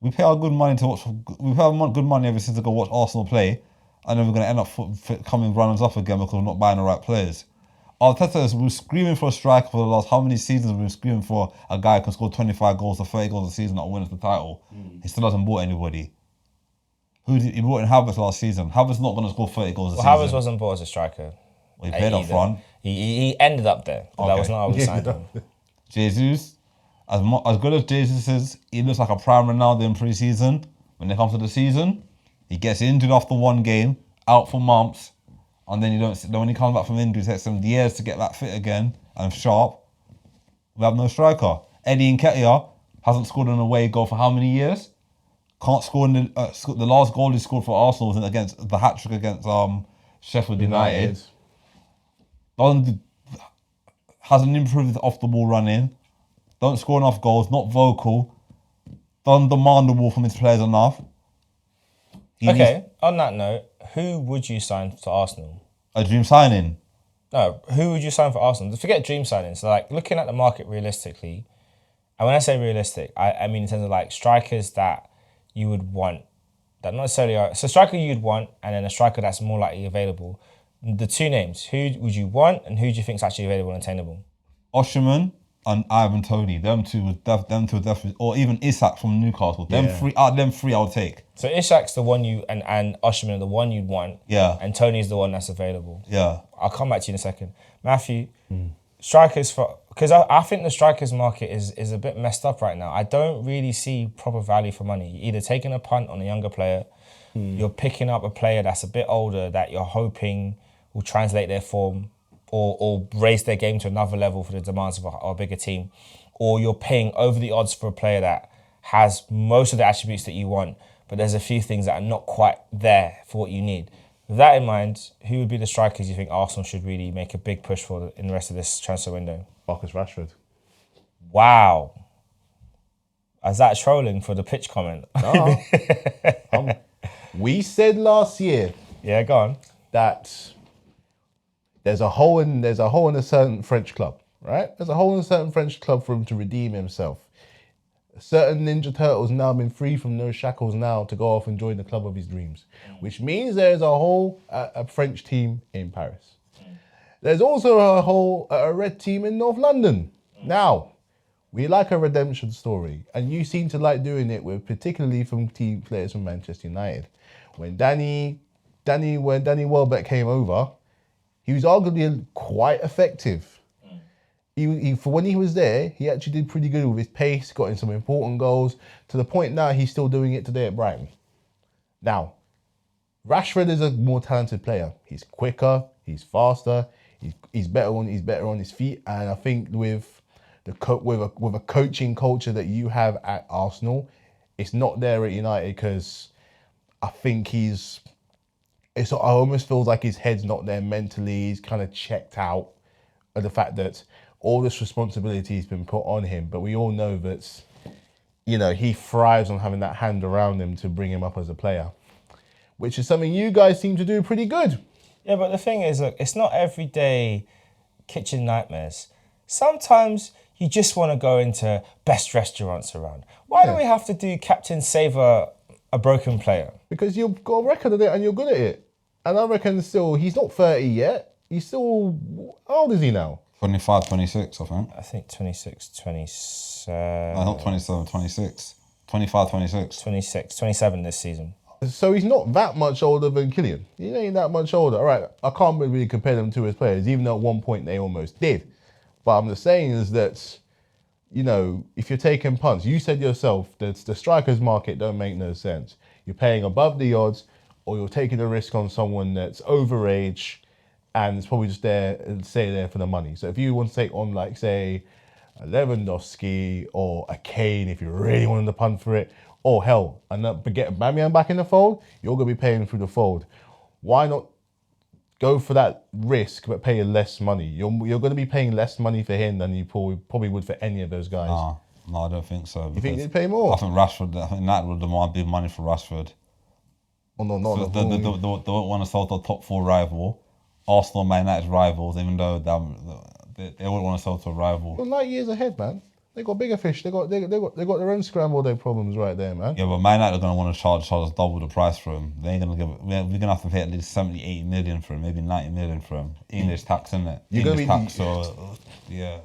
We pay our good money to watch. We pay our good money ever since to go watch Arsenal play, and then we're going to end up coming runners up again because we're not buying the right players. Arteta, we're screaming for a striker for the last how many seasons we've been screaming for a guy who can score 25 goals or 30 goals a season that will win us the title. He still hasn't bought anybody. He brought in Havertz last season. Havertz not going to score 30 goals a season. Havertz wasn't bought as a striker. Well, he played up front. He ended up there, but that was not how we signed him. Jesus, as good as Jesus is, he looks like a prime Ronaldo in pre-season. When it comes to the season, he gets injured after one game, out for months, and then when he comes back from injury, it takes him years to get back fit again and sharp. We have no striker. Eddie Nketiah hasn't scored an away goal for how many years? Can't score in the last goal he scored for Arsenal was against the hat-trick against Sheffield United. Hasn't improved off the ball running. Don't score enough goals. Not vocal. Don't demand the ball from his players enough. On that note, who would you sign to Arsenal? A dream signing. No, who would you sign for Arsenal? Forget dream signings. So like looking at the market realistically, and when I say realistic, I mean in terms of like strikers that you would want, that not necessarily are. So striker you'd want, and then a striker that's more likely available. The 2 names, who would you want and who do you think is actually available and attainable? Osherman and Ivan Toney. Them two would definitely, or even Isak from Newcastle. Them three I would take. So Isak's the one and Osherman are the one you'd want. Yeah. And Toney's the one that's available. Yeah. I'll come back to you in a second. Matthew, strikers because I think the strikers market is a bit messed up right now. I don't really see proper value for money. You're either taking a punt on a younger player, you're picking up a player that's a bit older that you're hoping will translate their form or raise their game to another level for the demands of a bigger team, or you're paying over the odds for a player that has most of the attributes that you want, but there's a few things that are not quite there for what you need. With that in mind, who would be the strikers you think Arsenal should really make a big push for in the rest of this transfer window? Marcus Rashford. Wow. Is that trolling for the pitch comment? No. We said last year Yeah, go on. that there's a hole in a certain French club, right? There's a hole in a certain French club for him to redeem himself. Certain Ninja Turtles now been free from those shackles now to go off and join the club of his dreams, which means there's a whole a French team in Paris. There's also a red team in North London. Now, we like a redemption story, and you seem to like doing it with particularly from team players from Manchester United. When Danny Welbeck came over, he was arguably quite effective. He for when he was there, he actually did pretty good with his pace, got in some important goals, to the point now he's still doing it today at Brighton. Now, Rashford is a more talented player. He's quicker, he's faster, he's better on his feet, and I think with a coaching culture that you have at Arsenal, it's not there at United, because I think it almost feels like his head's not there mentally. He's kind of checked out of the fact that all this responsibility has been put on him, but we all know that, he thrives on having that hand around him to bring him up as a player, which is something you guys seem to do pretty good. Yeah, but the thing is, look, it's not everyday kitchen nightmares. Sometimes you just want to go into best restaurants around. Why do we have to do Captain Save a broken player? Because you've got a record of it and you're good at it. And I reckon still, he's not 30 yet. He's still, how old is he now? 25, 26, I think. I think 26, 27. No, not 27, 26. 25, 26. 26, 27 this season. So he's not that much older than Kylian. He ain't that much older. All right, I can't really compare them to as players, even though at one point they almost did. But I'm just saying is that, if you're taking punts, you said yourself that the strikers market don't make no sense. You're paying above the odds, or you're taking a risk on someone that's overage and it's probably just there for the money. So if you want to take on, like, say, a Lewandowski or a Kane, if you really wanted to punt for it, or hell, and get Aubameyang back in the fold, you're going to be paying through the fold. Why not go for that risk but pay less money? You're going to be paying less money for him than you probably would for any of those guys. No, I don't think so. You think they'd pay more? I think United would demand big money for Rashford. Oh, no, So they don't want to sell to a top four rival. Arsenal and Man United's rivals, even though they wouldn't want to sell to a rival. Well, 9 years ahead, man. They got bigger fish. They got their own scrambled egg problems right there, man. Yeah, but Man United are going to want to charge us double the price for him. They ain't going to give. We're going to have to pay at least 70, 80 million for him, maybe 90 million for him. English tax, isn't it? English tax. So yeah.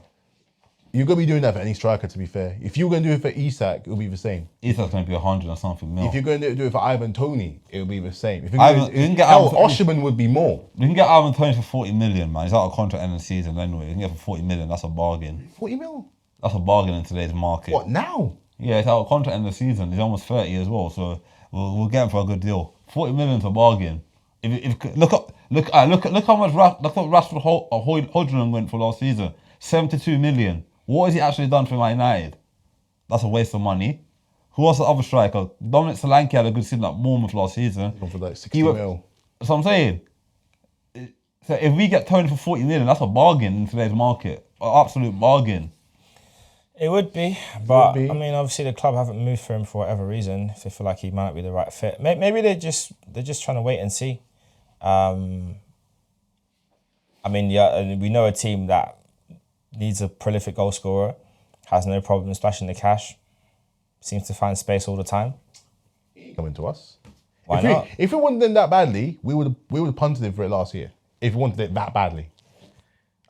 You're going to be doing that for any striker, to be fair. If you're going to do it for Isak, it'll be the same. Isak's going to be 100 or something mil. If you're going to do it for Ivan Toney, it'll be the same. If you're Osherman would be more. You can get Ivan Toney for 40 million, man. He's out of contract end of the season anyway. You can get for 40 million. That's a bargain. 40 mil? That's a bargain in today's market. What, now? Yeah, he's out of contract end of the season. He's almost 30 as well, so we'll get him for a good deal. 40 million's a bargain. Look how much Rashford Hodgson went for last season. 72 million. What has he actually done for Man United? That's a waste of money. Who was the other striker? Dominic Solanke had a good season at Bournemouth last season. For like 60 mil. That's what I'm saying. So if we get Tony for 40 million, that's a bargain in today's market. An absolute bargain. It would be, but I mean, obviously the club haven't moved for him for whatever reason. If they feel like he might be the right fit, maybe they're just trying to wait and see. I mean, yeah, we know a team that needs a prolific goal scorer, has no problem splashing the cash, seems to find space all the time. He ain't coming to us. Why not? If it wanted him that badly, we would have punted him for it last year. If we wanted it that badly.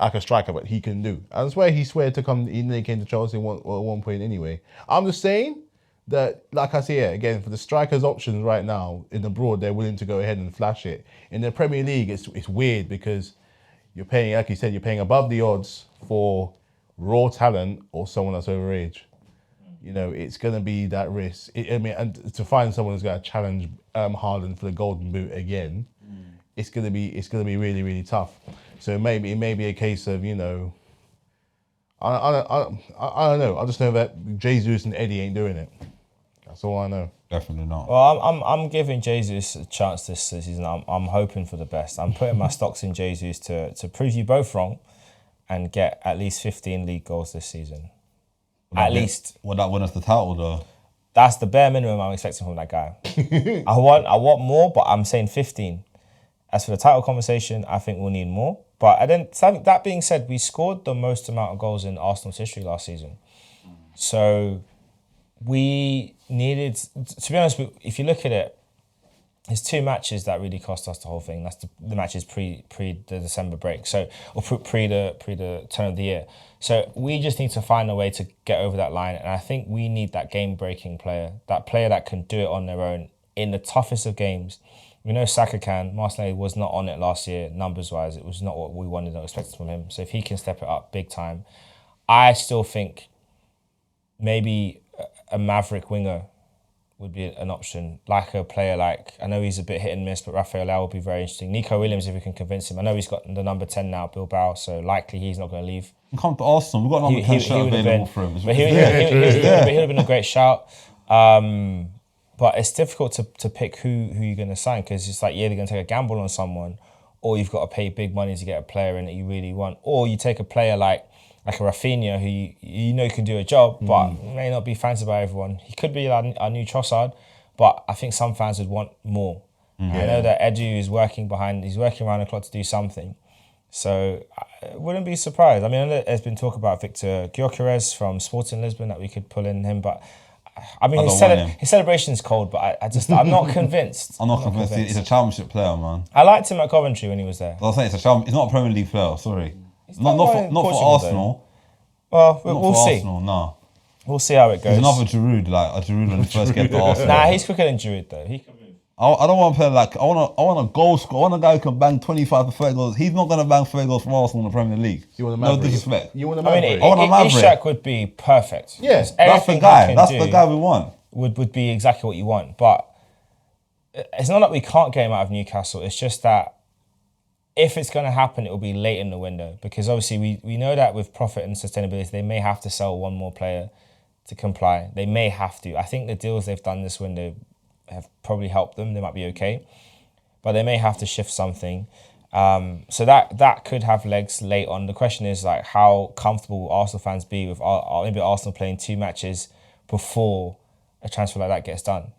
Like a striker, but he can do. And that's why he swore to come, he came to Chelsea at one point anyway. I'm just saying that, like I say, yeah, again, for the strikers' options right now, in the broad, they're willing to go ahead and flash it. In the Premier League, it's weird because you're paying, like you said, you're paying above the odds for raw talent or someone that's overage. It's going to be that risk. And to find someone who's going to challenge Haaland for the Golden Boot again, it's going to be really, really tough. So maybe it may be a case of, you know, I don't know. I just know that Jesus and Eddie ain't doing it. That's all I know. Definitely not. Well, I'm giving Jesus a chance this season. I'm hoping for the best. I'm putting my stocks in Jesus to prove you both wrong, and get at least 15 league goals this season. At least. Would that win us the title though? That's the bare minimum I'm expecting from that guy. I want more, but I'm saying 15. As for the title conversation, I think we'll need more. But that being said, we scored the most amount of goals in Arsenal's history last season. So we needed, to be honest, if you look at it, there's 2 matches that really cost us the whole thing. That's the matches pre the December break, or pre the turn of the year. So we just need to find a way to get over that line, and I think we need that game breaking player, that player that can do it on their own in the toughest of games. We know Saka can. Martinelli was not on it last year, numbers wise. It was not what we wanted or expected from him. So if he can step it up big time, I still think maybe a maverick winger would be an option, like a player like, I know he's a bit hit and miss, but Rafael Leao would be very interesting. Nico Williams, if we can convince him. I know he's got the number 10 now, Bilbao, so likely he's not going to leave. Come to Arsenal, we've got number 10 shirt available for him. But he would have been a great shout. But it's difficult to pick who you're going to sign, because it's like, yeah, they're going to take a gamble on someone, or you've got to pay big money to get a player in that you really want, or you take a player like a Rafinha, who you know can do a job, but may not be fancied by everyone. He could be our new Trossard, but I think some fans would want more. Mm-hmm. I know that Edu is working around the clock to do something. So I wouldn't be surprised. I mean, I know there's been talk about Victor Gyökeres from Sporting Lisbon, that we could pull in him, but I mean, his celebration's cold, but I'm not convinced. I'm not convinced. He's a championship player, man. I liked him at Coventry when he was there. I'll say he's not a Premier League player, sorry. Not for Arsenal. Well, we'll see. Arsenal, no. We'll see how it goes. He's another Giroud, like a Giroud when he first get to Arsenal. Nah, he's quicker than Giroud though. He can move. I don't want to play like, I want a goal scorer. I want a guy who can bang 25 to 30 goals. He's not going to bang 30 goals for Arsenal in the Premier League. You want a no Maverick? disrespect. You want a Maverick? I want a Maverick. Ishak would be perfect. Yes, that's the guy. That's the guy we want. Would be exactly what you want. But it's not that we can't get him out of Newcastle. It's just that if it's going to happen, it will be late in the window, because obviously we know that with profit and sustainability, they may have to sell one more player to comply. They may have to. I think the deals they've done this window have probably helped them. They might be okay, but they may have to shift something. So that could have legs late on. The question is, like, how comfortable will Arsenal fans be with maybe Arsenal playing 2 matches before a transfer like that gets done?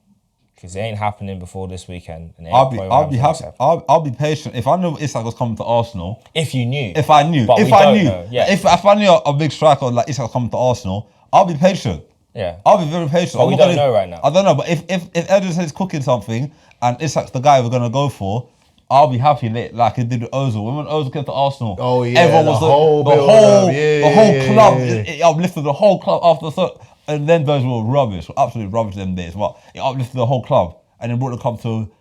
Because it ain't happening before this weekend. And I'll be happy. I'll be patient. If I knew Isak was coming to Arsenal, if you knew, if I knew, but if I knew, yeah. If I knew a big striker like Isak was coming to Arsenal, I'll be patient. Yeah, I'll be very patient. But we don't know right now. I don't know, but if Edwards is cooking something and Isak's the guy we're gonna go for, I'll be happy like he did with Ozil. When Ozil came to Arsenal, everyone was the whole club. It uplifted the whole club after and then those were rubbish, absolute rubbish them days. But it uplifted the whole club and then brought the club to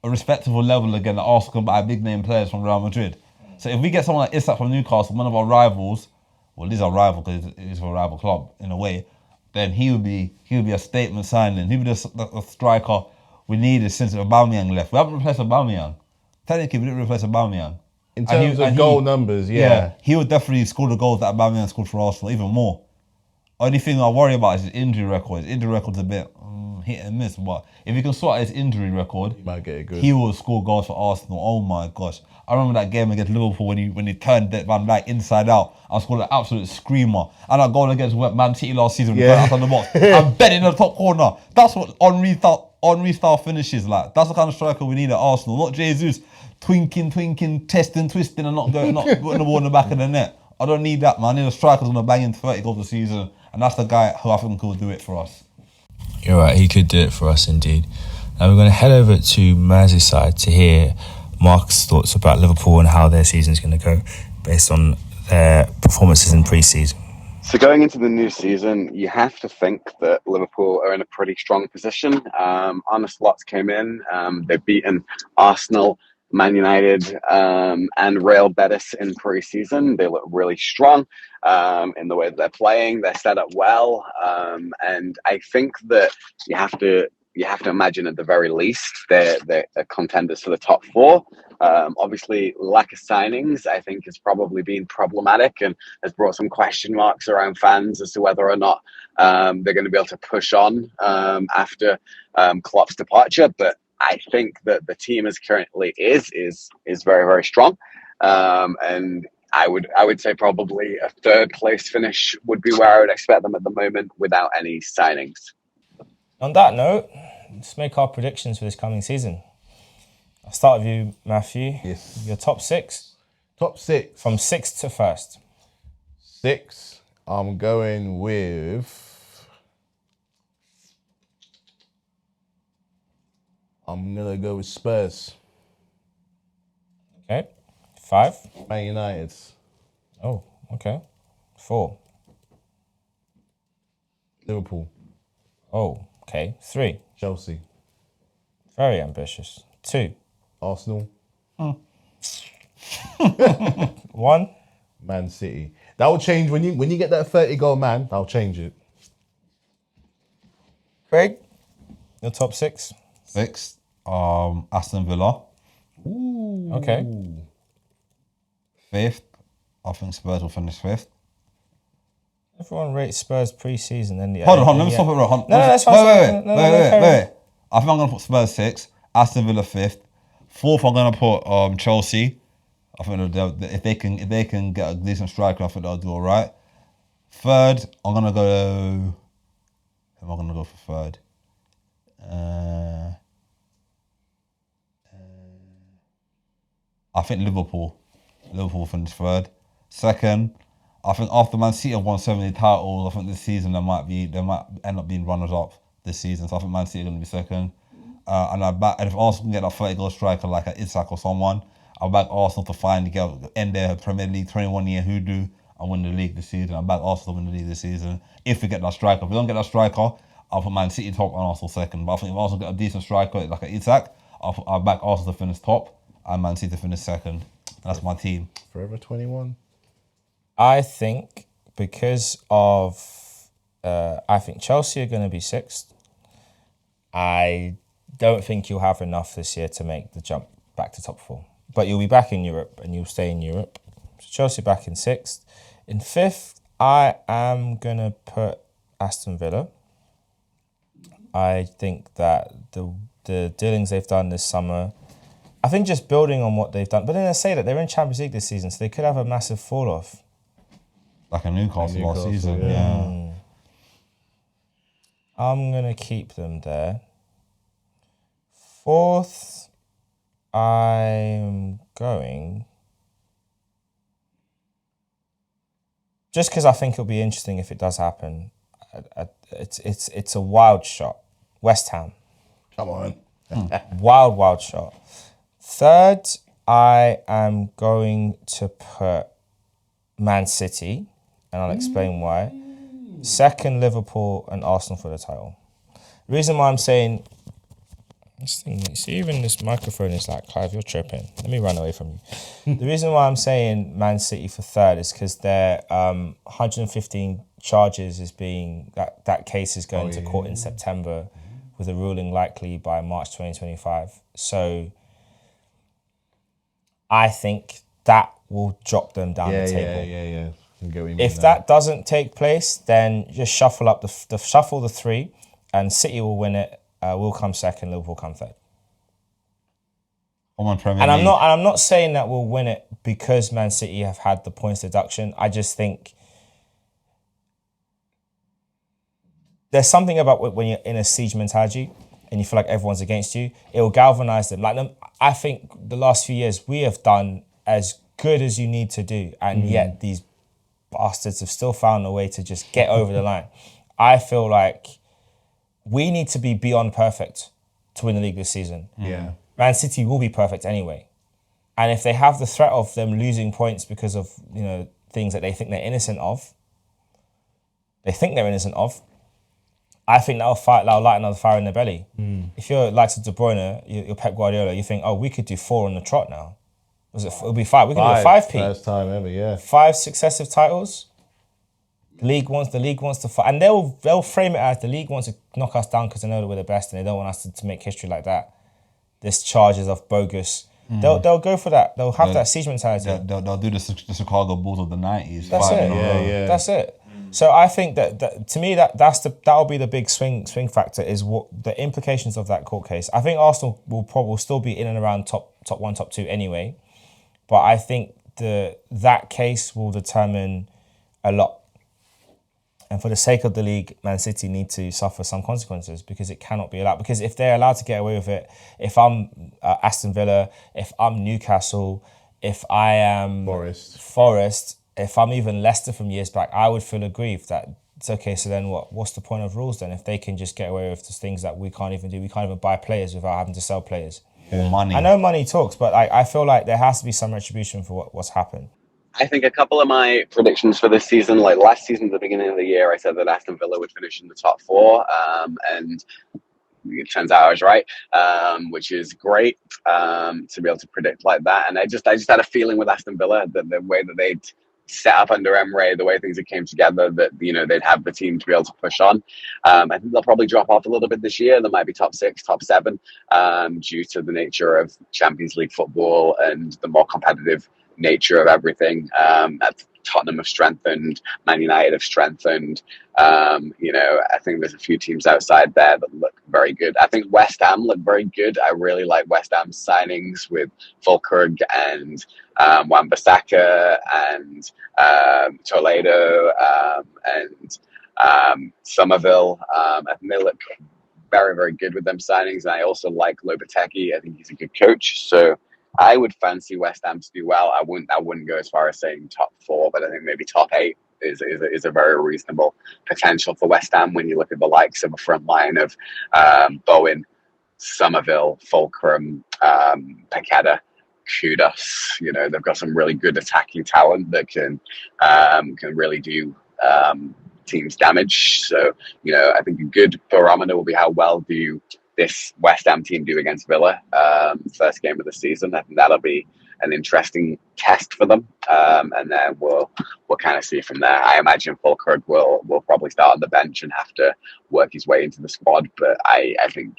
a respectable level again that Arsenal can buy big name players from Real Madrid. So if we get someone like Isak from Newcastle, one of our rivals, well, he's our rival because he's a rival club in a way, then he would be a statement signing. He would be the striker we needed since Aubameyang left. We haven't replaced Aubameyang. Technically, we didn't replace Aubameyang. In terms of goal numbers, yeah. He would definitely score the goals that Aubameyang scored for Arsenal, even more. Only thing I worry about is his injury record. His injury record's a bit hit and miss, but if he can sort out his injury record, he might get it good. He will score goals for Arsenal. Oh my gosh. I remember that game against Liverpool when he turned Van Dijk inside out and scored an absolute screamer. And that goal against Man City last season, outside the box. I'm betting in the top corner. That's what Henry style finishes like. That's the kind of striker we need at Arsenal. Not Jesus twinking, testing, twisting, and not putting the ball in the back of the net. I don't need that, man. I need a striker who's gonna bang in 30 goals a season, and that's the guy who I think will do it for us. You're right, he could do it for us indeed. Now we're going to head over to Merseyside to hear Mark's thoughts about Liverpool and how their season's going to go based on their performances in pre-season. So going into the new season, you have to think that Liverpool are in a pretty strong position. Arne Slot came in, they've beaten Arsenal, Man United and Real Betis in pre-season. They look really strong in the way that they're playing. They're set up well. And I think that you have to you have to imagine at the very least they're contenders for the top four. Obviously, lack of signings, I think, has probably been problematic and has brought some question marks around fans as to whether or not they're going to be able to push on after Klopp's departure. But I think that the team as currently is very, very strong. And I would say probably a third place finish would be where I would expect them at the moment without any signings. On that note, let's make our predictions for this coming season. I'll start with you, Matthew. Yes. Your top six. Top six. From sixth to first. Six. I'm going with. I'm gonna go with Spurs. Okay. 5. Man United. Oh, okay. 4. Liverpool. Oh, okay. 3. Chelsea. Very ambitious. 2. Arsenal. 1. Man City. That will change when you get that 30-goal man. That'll change it. Craig, your top 6. 6. Aston Villa. Okay. 5th. I think Spurs will finish 5th. Everyone rates Spurs pre-season. Then Hold on, let me stop it. No, that's fine. Wait. I think I'm going to put Spurs 6th, Aston Villa 5th. 4th, I'm going to put Chelsea. I think if they can get a decent striker, I think they'll do all right. 3rd, I'm going to go... Who am I going to go for 3rd? I think Liverpool. Liverpool finished 3rd. 2nd, I think after Man City have won 70 titles, I think this season they might end up being runners up this season. So I think Man City are going to be 2nd. And if Arsenal can get that 30-goal striker like an Isak or someone, I'll back Arsenal to finally end their Premier League 21-year hoodoo and win the league this season. I'll back Arsenal to win the league this season if we get that striker. If we don't get that striker, I'll put Man City top and Arsenal 2nd. But I think if Arsenal get a decent striker like an Isak, I'll back Arsenal to finish top and Man City to finish 2nd. That's my team. Forever 21. I think because of... I think Chelsea are going to be 6th. I don't think you'll have enough this year to make the jump back to top 4. But you'll be back in Europe and you'll stay in Europe. So Chelsea back in 6th. In 5th, I am going to put Aston Villa. I think that the dealings they've done this summer, I think just building on what they've done. But then I say that they're in Champions League this season, so they could have a massive fall off. Like a Newcastle last season, yeah. I'm going to keep them there. 4th, I'm going... Just because I think it'll be interesting if it does happen. It's a wild shot. West Ham. Come on. Wild shot. 3rd, I am going to put Man City, and I'll explain why. 2nd, Liverpool and Arsenal for the title. The reason why I'm saying... See, even this microphone is like, Clive, you're tripping. Let me run away from you. The reason why I'm saying Man City for 3rd is because their 115 charges is being... That case is going to court in September with a ruling likely by March 2025. So I think that will drop them down the table. Yeah. If that doesn't take place, then just shuffle up shuffle the 3, and City will win it. We'll come 2nd, Liverpool come 3rd. I'm not saying that we'll win it because Man City have had the points deduction. I just think there's something about when you're in a siege mentality and you feel like everyone's against you, it will galvanize them. I think the last few years we have done as good as you need to do, and yet these bastards have still found a way to just get over the line. I feel like we need to be beyond perfect to win the league this season. Yeah. Man City will be perfect anyway. And if they have the threat of them losing points because of, things that they think they're innocent of, I think that'll light another fire in their belly. If you're like De Bruyne, you're Pep Guardiola, you think, we could do 4 on the trot now. It'll be 5. We can do a 5-peat. First time ever, yeah. 5 successive titles. The league wants to fight, and they'll frame it as the league wants to knock us down because they know that we're the best, and they don't want us to make history like that. This charges of bogus. They'll go for that. They'll have that siege mentality. They'll do the Chicago Bulls of the 90s. That's it. Yeah. That's it. So I think that to me that'll be the big swing factor is what the implications of that court case. I think Arsenal will still be in and around top 1, top 2 anyway, but I think that case will determine a lot. And for the sake of the league, Man City need to suffer some consequences because it cannot be allowed. Because if they're allowed to get away with it, if I'm Aston Villa, if I'm Newcastle, if I am Forest, if I'm even Leicester from years back, I would feel aggrieved that it's okay. So then what's the point of rules then if they can just get away with the things that we can't even do? We can't even buy players without having to sell players. Or money. I know money talks, but I feel like there has to be some retribution for what's happened. I think a couple of my predictions for this season, like last season at the beginning of the year, I said that Aston Villa would finish in the top 4, and it turns out I was right, which is great to be able to predict like that. And I just had a feeling with Aston Villa that the way that they'd set up under Emre, the way things that came together, that they'd have the team to be able to push on. I think they'll probably drop off a little bit this year. There might be top 6, top 7, due to the nature of Champions League football and the more competitive nature of everything. Tottenham have strengthened, Man United have strengthened. I think there's a few teams outside there that look very good. I think West Ham look very good. I really like West Ham's signings with Fulkrug and Wan-Bissaka and Toledo and Somerville. I think they look very, very good with them signings. And I also like Lopetegui. I think he's a good coach. So I would fancy West Ham to do well. I wouldn't go as far as saying top 4, but I think maybe top 8 is a very reasonable potential for West Ham when you look at the likes of a front line of Bowen, Somerville, Fulcrum, Paqueta, Kudos. They've got some really good attacking talent that can really do teams damage. So I think a good barometer will be how well do this West Ham team do against Villa, first game of the season. I think that'll be an interesting test for them, and then we'll kind of see from there. I imagine Fulkrug will probably start on the bench and have to work his way into the squad, but I think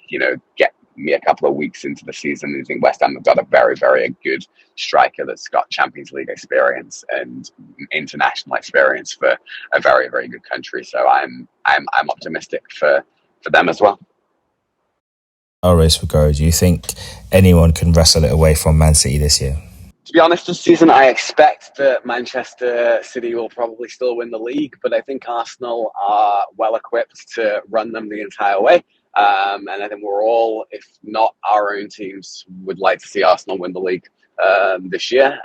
get me a couple of weeks into the season, I think West Ham have got a very, very good striker that's got Champions League experience and international experience for a very, very good country. So I'm optimistic for them as well. Race for go. Do you think anyone can wrestle it away from Man City this year? To be honest, this season I expect that Manchester City will probably still win the league, but I think Arsenal are well equipped to run them the entire way. And I think we're all, if not our own teams, would like to see Arsenal win the league this year,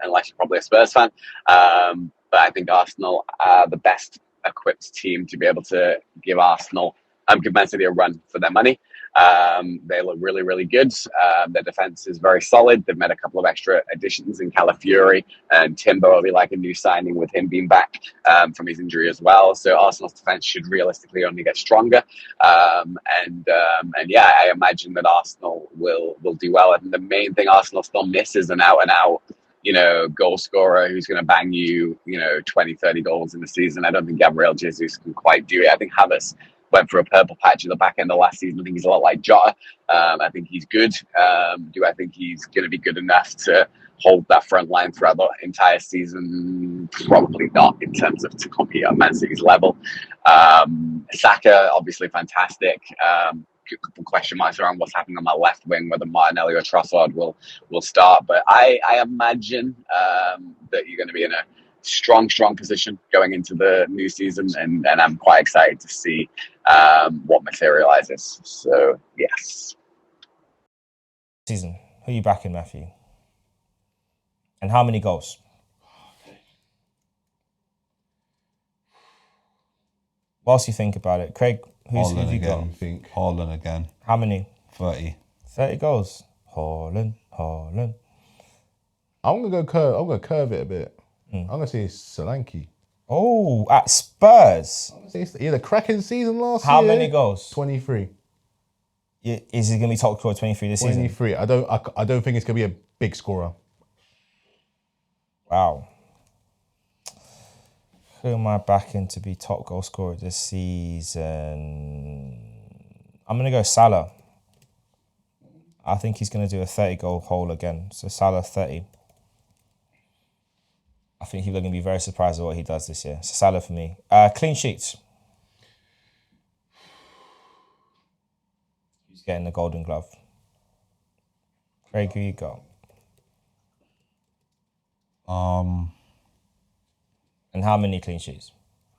unless you're probably a Spurs fan. But I think Arsenal are the best equipped team to be able to give Man City a run for their money. They look really, really good. Their defense is very solid. They've made a couple of extra additions in Calafiori, and Timber will be like a new signing with him being back from his injury as well. So Arsenal's defense should realistically only get stronger. And I imagine that Arsenal will do well. And the main thing Arsenal still miss is an out and out goal scorer who's going to bang you 20, 30 goals in the season. I don't think Gabriel Jesus can quite do it. I think Havertz went for a purple patch at the back end of last season. I think he's a lot like Jota. I think he's good. Do I think he's going to be good enough to hold that front line throughout the entire season? Probably not, in terms of to compete on Man City's level. Saka, obviously fantastic. Couple question marks around what's happening on my left wing, whether Martinelli or Trossard will start. But I imagine that you're going to be in a strong position going into the new season, and I'm quite excited to see what materializes. So yes. Season, who are you backing, Matthew? And how many goals? Whilst you think about it, Craig, who you got? Haaland again. How many? 30. 30 goals. Haaland. I'm gonna curve it a bit. I'm gonna say Solanke. Oh, at Spurs. He had a cracking season last year. How many goals? 23. Is he going to be top scorer 23 this season? 23. I don't think it's going to be a big scorer. Wow. Who am I backing to be top goal scorer this season? I'm going to go Salah. I think he's going to do a 30-goal haul again. So Salah 30. I think people are going to be very surprised at what he does this year. So Salah for me. Clean sheets. Who's getting the Golden Glove? Craig, who you got? And how many clean sheets?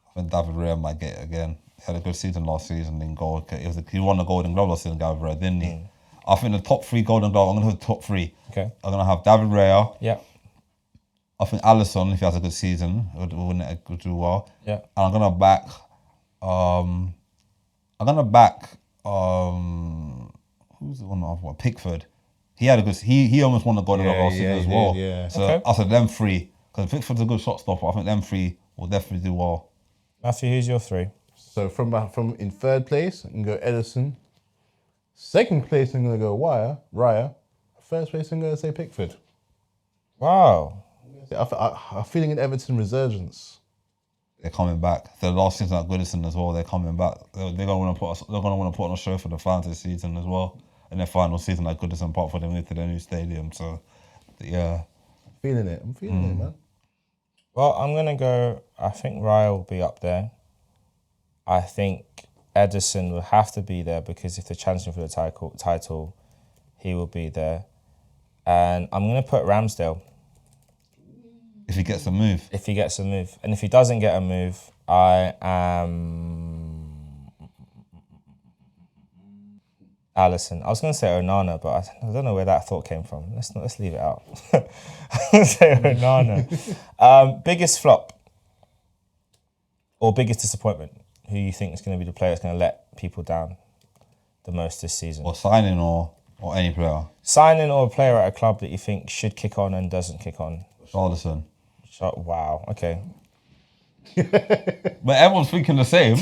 I think David Raya might get it again. He had a good season last season in goal. He won the Golden Glove last season, David Raya, didn't he? I think the top 3 Golden Glove, I'm going to have the top 3. Okay. I'm going to have David Raya. Yeah. I think Alisson, if he has a good season, would do well. Yeah. And I'm going to back... who's the one I've won? Pickford. He had a good... He almost won the Golden Glove last season as well. Yeah. So Okay. I said them 3. Because Pickford's a good shot stopper. I think them 3 will definitely do well. Matthew, who's your 3? So from in third place, I can go Edison. Second place, I'm going to go Raya. First place, I'm going to say Pickford. Wow. I'm feeling an Everton resurgence. They're coming back. The last season at Goodison as well. They're coming back. They're going to want to put. They're going to want to put on a show for the fans this season as well. In their final season at Goodison Park for them move to their new stadium. So, yeah. Feeling it. I'm feeling it, man. Well, I'm going to go... I think Raya will be up there. I think Edison will have to be there because if they're challenging for the title, he will be there. And I'm going to put Ramsdale. If he gets a move. If he gets a move. And if he doesn't get a move, I am... Alisson. I was going to say Onana, but I don't know where that thought came from. Let's leave it out. I'm going to say Onana. Biggest flop or biggest disappointment? Who you think is going to be the player that's going to let people down the most this season? Or signing or any player. Signing or a player at a club that you think should kick on and doesn't kick on? Charlison. Wow, okay. But everyone's thinking the same.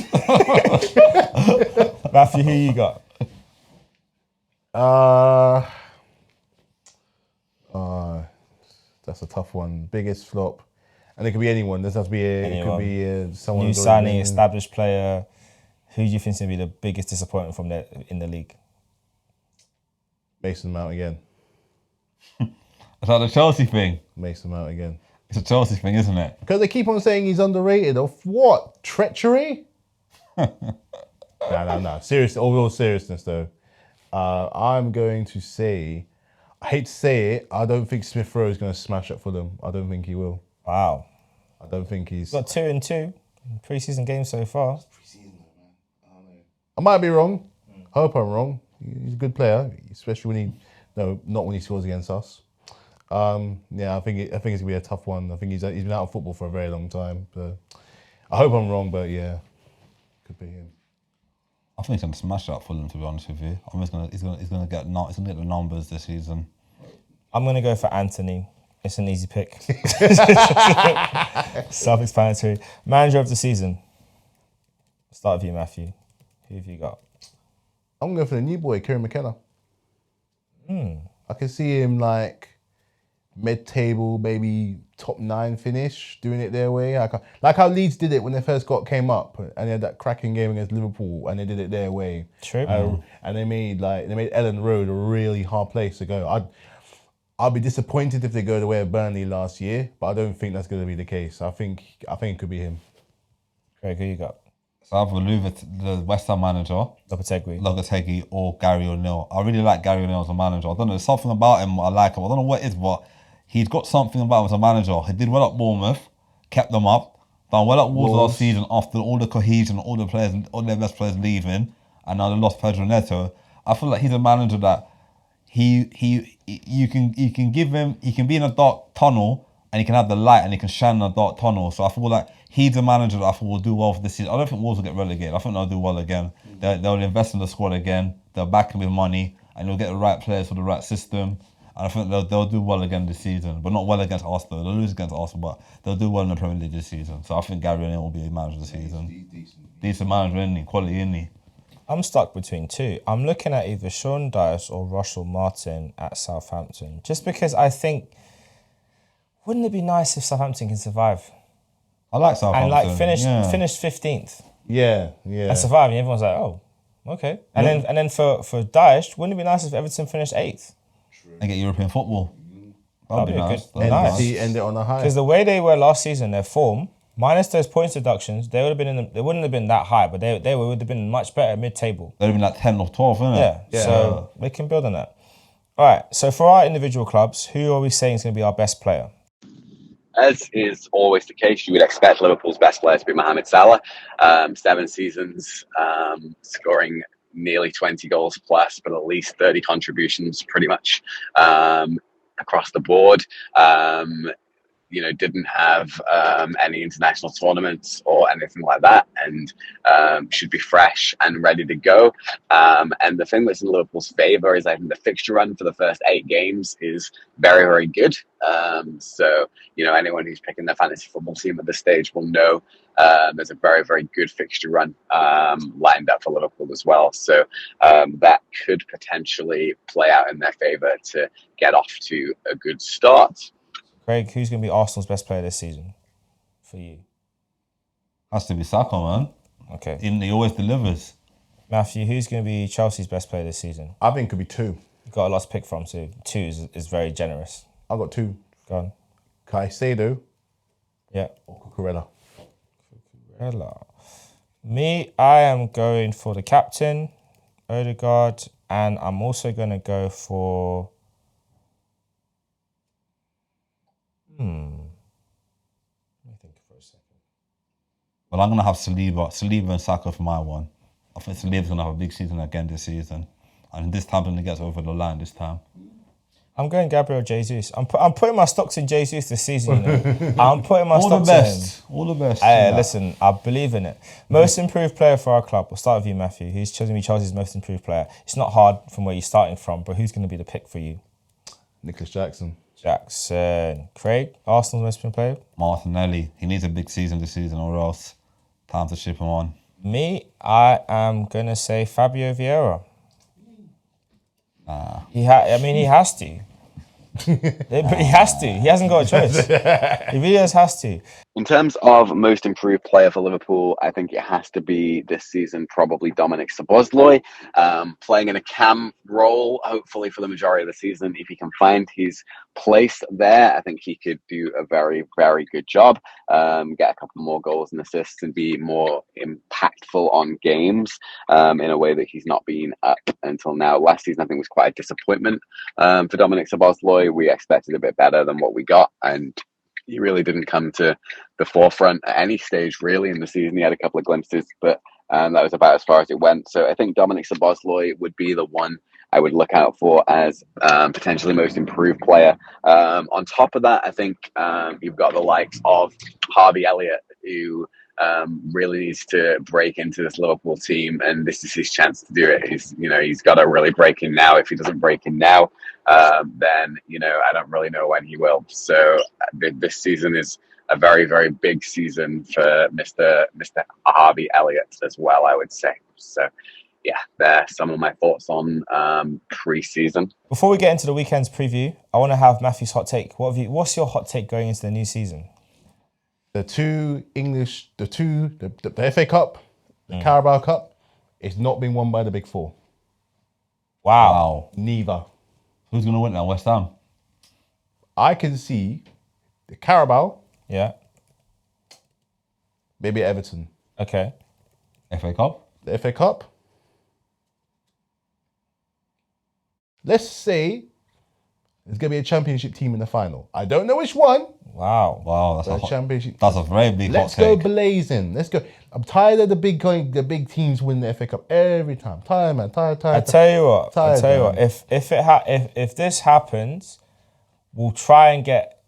Matthew, who you got? That's a tough one. Biggest flop, and it could be anyone. This has to be it could be someone New who's already signing, been- established player. Who do you think is going to be the biggest disappointment from in the league? Mason Mount again. It's like the Chelsea thing. Mason Mount again. It's a Chelsea thing, isn't it? Because they keep on saying he's underrated. Of what? Treachery? No. Seriously, all seriousness though. I'm going to say, I hate to say it, I don't think Smith Rowe is going to smash up for them. I don't think he will. Wow. I don't think he's... Got 2-2 pre-season games so far. I might be wrong. Hope I'm wrong. He's a good player, especially when not when he scores against us. I think it's gonna be a tough one. I think he's been out of football for a very long time. But I hope I'm wrong, but yeah, could be him. I think he's going to smash it up for them, to be honest with you. He's going to get the numbers this season. I'm going to go for Anthony. It's an easy pick. Self-explanatory. Manager of the season. Start with you, Matthew. Who have you got? I'm going for the new boy, Kieran McKenna. I can see him like mid-table, maybe top 9 finish, doing it their way. Like how Leeds did it when they first came up, and they had that cracking game against Liverpool, and they did it their way. True. And they made Ellen Road a really hard place to go. I'd be disappointed if they go the way of Burnley last year, but I don't think that's going to be the case. I think it could be him. Craig, who you got? So I've the West Ham manager, Lopetegui, or Gary O'Neill. I really like Gary O'Neill as a manager. I don't know, there's something about him I like him. I don't know what it is, but he's got something about him as a manager. He did well at Bournemouth, kept them up, done well at Wolves last season after all the cohesion, all the players, all their best players leaving, and now they lost Pedro Neto. I feel like he's a manager that you can give him, he can be in a dark tunnel and he can have the light and he can shine in a dark tunnel. So I feel like he's a manager that I think will do well for this season. I don't think Wolves will get relegated. I think they'll do well again. They'll invest in the squad again. They'll back him with money and they'll get the right players for the right system. And I think they'll do well again this season, but not well against Arsenal. They'll lose against Arsenal, but they'll do well in the Premier League this season. So I think Gary O'Neill will be a manager this season. Decent manager, isn't he? Quality, isn't he? I'm stuck between two. I'm looking at either Sean Dyche or Russell Martin at Southampton, just because I think, wouldn't it be nice if Southampton can survive? I like Southampton. and like finished 15th Yeah, yeah. and survived. And everyone's like, oh, okay. And then for Daesh, wouldn't it be nice if Everton finished 8th? And get European football. That'd be be a nice. good- That'd be nice. nice. See, end it on a high. Because the way they were last season, their form, minus those points deductions, they would have been they wouldn't have been that high, but they would have been much better mid-table. They'd have been like 10 or 12, isn't it? Yeah. So they can build on that. All right. So for our individual clubs, who are we saying is going to be our best player? As is always the case, you would expect Liverpool's best player to be Mohamed Salah. 7 seasons, scoring nearly 20 goals plus, but at least 30 contributions pretty much across the board. Didn't have any international tournaments or anything like that, and should be fresh and ready to go. And the thing that's in Liverpool's favour is I think the fixture run for the first 8 games is very, very good. So anyone who's picking their fantasy football team at this stage will know there's a very, very good fixture run lined up for Liverpool as well. So that could potentially play out in their favour to get off to a good start. Craig, who's going to be Arsenal's best player this season for you? Has to be Saka, man. Okay. He always delivers. Matthew, who's going to be Chelsea's best player this season? I think it could be 2. You've got a lot to pick from, so 2 is very generous. I got 2. Go on. Caicedo Yeah. or Cucurella. Hello. Me, I am going for the captain, Odegaard, and I'm also going to go for... Let me think for a second. Well, I'm going to have Saliba and Saka for my one. I think Saliba's going to have a big season again this season. And this time, when he gets over the line this time. I'm going Gabriel Jesus. I'm putting my stocks in Jesus this season. I'm putting my All the stocks in best. him. All the best. Listen, I believe in it. Most improved player for our club. We'll start with you, Matthew. Who's chosen to be Chelsea's most improved player? It's not hard from where you're starting from, but who's going to be the pick for you? Nicholas Jackson. Jackson. Craig, Arsenal's most improved player? Martinelli. He needs a big season this season or else time to ship him on. Me, I am going to say Fabio Vieira. Nah. He has to. But he has to. He hasn't got a choice. He really has to. In terms of most improved player for Liverpool, I think it has to be this season probably Dominic Szoboszlai, playing in a cam role, hopefully for the majority of the season. If he can find his place there, I think he could do a very, very good job, get a couple more goals and assists and be more impactful on games in a way that he's not been up until now. Last season, I think, was quite a disappointment for Dominic Szoboszlai. We expected a bit better than what we got, and he really didn't come to the forefront at any stage, really, in the season. He had a couple of glimpses, but that was about as far as it went. So I think Dominic Szoboszlai would be the one I would look out for as potentially most improved player. On top of that, I think you've got the likes of Harvey Elliott, who really needs to break into this Liverpool team, and this is his chance to do it. He's got to really break in now. If he doesn't break in now, then I don't really know when he will. So this season is a very, very big season for Mr. Harvey Elliott as well, I would say. So yeah, there's some of my thoughts on pre-season. Before we get into the weekend's preview, I want to have Matthew's hot take. What's your hot take going into the new season? The FA Cup, the Carabao Cup, it's not been won by the Big Four. Wow. Neither. Who's going to win now? West Ham? I can see the Carabao, Yeah. maybe Everton. Okay. FA Cup? The FA Cup, let's say there's going to be a championship team in the final. I don't know which one. Wow. That's The championship. That's a very big Let's hot go take. blazing. Let's go. I'm tired of the big teams win the FA Cup every time. Tired, man. Tired. I tell you what. If this happens, we'll try and get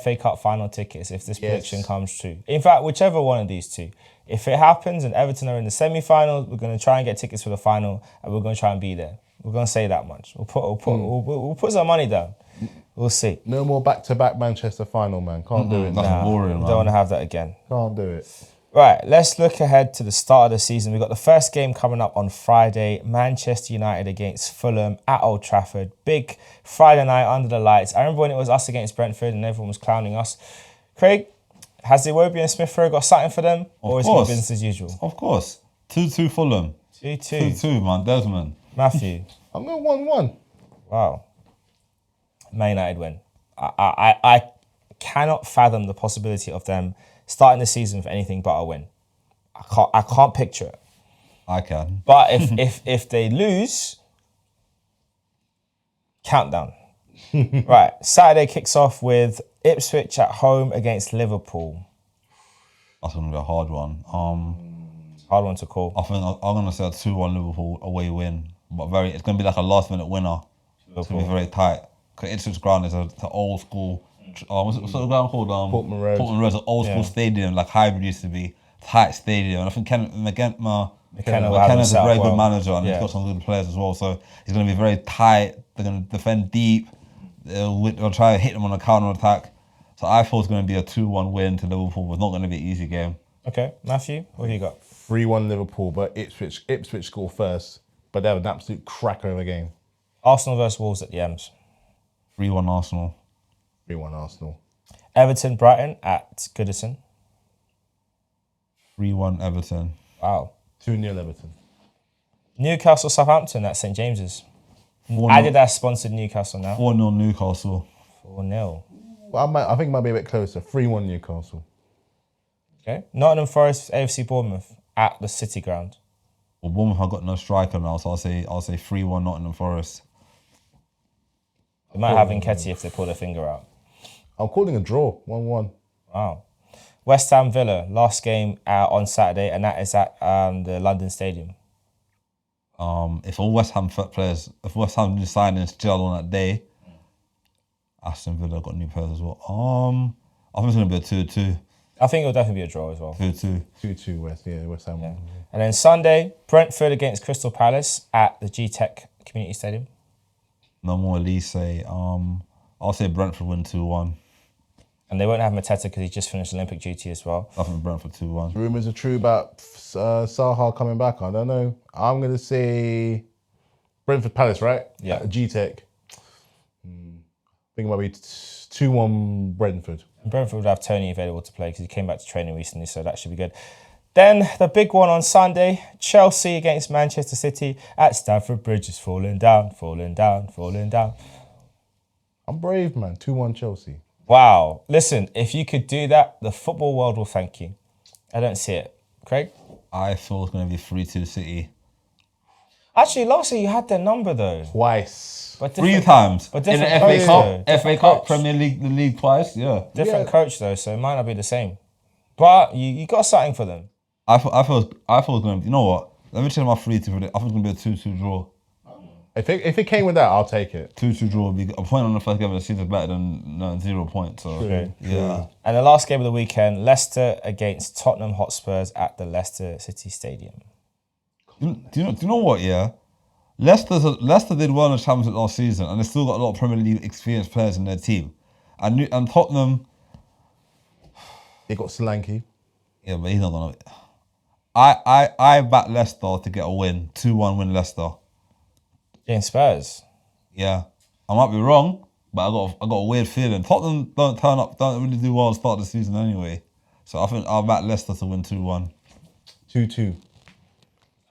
FA Cup final tickets if this prediction comes true. In fact, whichever one of these two. If it happens and Everton are in the semi-finals, we're going to try and get tickets for the final, and we're going to try and be there. We're going to say that much. We'll put some money down. We'll see. No more back-to-back Manchester final, man. Can't do it. That's boring, man. Don't want to have that again. Can't do it. Right, let's look ahead to the start of the season. We've got the first game coming up on Friday, Manchester United against Fulham at Old Trafford. Big Friday night under the lights. I remember when it was us against Brentford and everyone was clowning us. Craig, Has Iwobi and Smith Rowe got something for them? Or is it course. business as usual? Of course. 2-2 Fulham. 2-2. 2-2, man. Desmond. Matthew. I'm going 1-1. Wow. Man United win. I cannot fathom the possibility of them starting the season with anything but a win. I can't picture it. I can. But if they lose, countdown. Right. Saturday kicks off with Ipswich at home against Liverpool. That's going to be a hard one. Hard one to call. I think I'm going to say a 2-1 Liverpool away win. But it's going to be like a last-minute winner. It's going to be very tight. Because Ipswich ground is an old school... what's the ground called? Portman Road. Portman Road is an old school stadium, like hybrid used to be. Tight stadium. And I think McKenna is a very good manager and he's got some good players as well. So he's going to be very tight. They're going to defend deep. They'll try to hit them on a counter-attack. So I thought it's going to be a 2-1 win to Liverpool. It's not going to be an easy game. Okay, Matthew, what have you got? 3-1 Liverpool, but Ipswich score first. But they have an absolute cracker of a game. Arsenal versus Wolves at the Ems. 3-1 Arsenal. 3-1 Arsenal. Everton, Brighton at Goodison. 3-1 Everton. Wow. 2-0 Everton. Newcastle, Southampton at St James's. 4-0 Adidas sponsored Newcastle now. 4-0 Newcastle. 4-0. Well, I think it might be a bit closer. 3-1 Newcastle. Okay. Nottingham Forest, AFC Bournemouth at the City Ground. Well, Bournemouth have got no striker now, so I'll say 3-1 Nottingham Forest. They might have Nketiah if they pull their finger out. I'm calling a draw. 1-1. Wow. West Ham Villa, last game on Saturday, and that is at the London Stadium. If all West Ham if West Ham new signings gel on that day, Aston Villa got new players as well. I think it's going to be a 2-2. I think it'll definitely be a draw as well. 2-2. 2-2 West Ham. Yeah. And then Sunday, Brentford against Crystal Palace at the G-Tech Community Stadium. No more Elise. I'll say Brentford win 2-1. And they won't have Mateta because he just finished Olympic duty as well. I think Brentford 2-1. Rumours are true about Saha coming back. I don't know. I'm going to say Brentford Palace, right? Yeah. G-Tech. I think it might be 2-1 Brentford. And Brentford would have Tony available to play because he came back to training recently, so that should be good. Then the big one on Sunday, Chelsea against Manchester City at Stamford Bridge is falling down, falling down, falling down. I'm brave, man. 2-1 Chelsea. Wow. Listen, if you could do that, the football world will thank you. I don't see it. Craig? I thought it's going to be 3-2 City. Actually, last year you had their number though. Twice. But 3 times. But in the different FA coach, Cup, though. FA Cup, Premier League, the league twice. Yeah. Different coach though, so it might not be the same. But you got something for them. I thought it was going to be. You know what? Let me check my 3-2 for it. I think it's going to be a 2-2 draw. If it came with that, I'll take it. 2-2 draw would be a point on the first game of the season is better than 0 points. So True. yeah. And the last game of the weekend, Leicester against Tottenham Hotspurs at the Leicester City Stadium. Do you know what? Yeah, Leicester did well in the Champions League last season, and they still got a lot of Premier League experienced players in their team. And Tottenham, They got Solanke. yeah, but he's not gonna. I back Leicester to get a win, 2-1 win Leicester. Against Spurs. Yeah, I might be wrong, but I got a weird feeling. Tottenham don't really do well to start the season anyway. So I think I'll back Leicester to win 2-1. 2-2.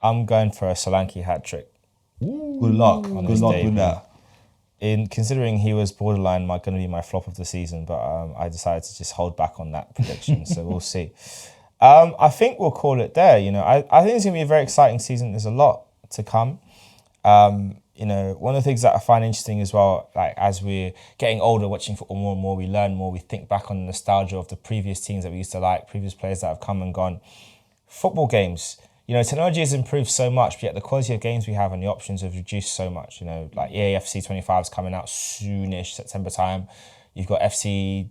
I'm going for a Solanke hat-trick. Good luck. On Good this luck day, with that. In considering he was borderline going to be my flop of the season, but I decided to just hold back on that prediction. So we'll see. I think we'll call it there. You know, I think it's going to be a very exciting season. There's a lot to come. You know, one of the things that I find interesting as well, like as we're getting older, watching football more and more, we learn more. We think back on the nostalgia of the previous teams that we used to like, previous players that have come and gone. Football games. You know, technology has improved so much, but yet the quality of games we have and the options have reduced so much. You know, like EAFC 25 is coming out soonish, September time. You've got eFootball,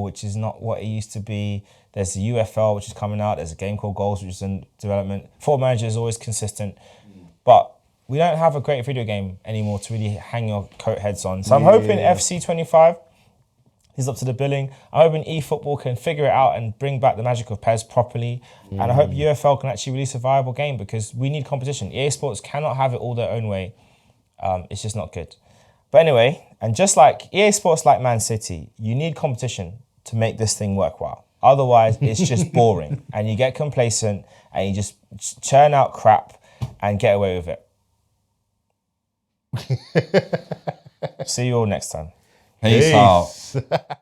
which is not what it used to be. There's the UFL, which is coming out. There's a game called Goals, which is in development. Football Manager is always consistent. But we don't have a great video game anymore to really hang your coat heads on. So I'm hoping FC 25 is up to the billing. I'm hoping eFootball can figure it out and bring back the magic of PES properly. And I hope UFL can actually release a viable game because we need competition. EA Sports cannot have it all their own way. It's just not good. But anyway, and just like EA Sports like Man City, you need competition. to make this thing worthwhile. Otherwise, it's just boring and you get complacent and you just churn out crap and get away with it. See you all next time. Peace out.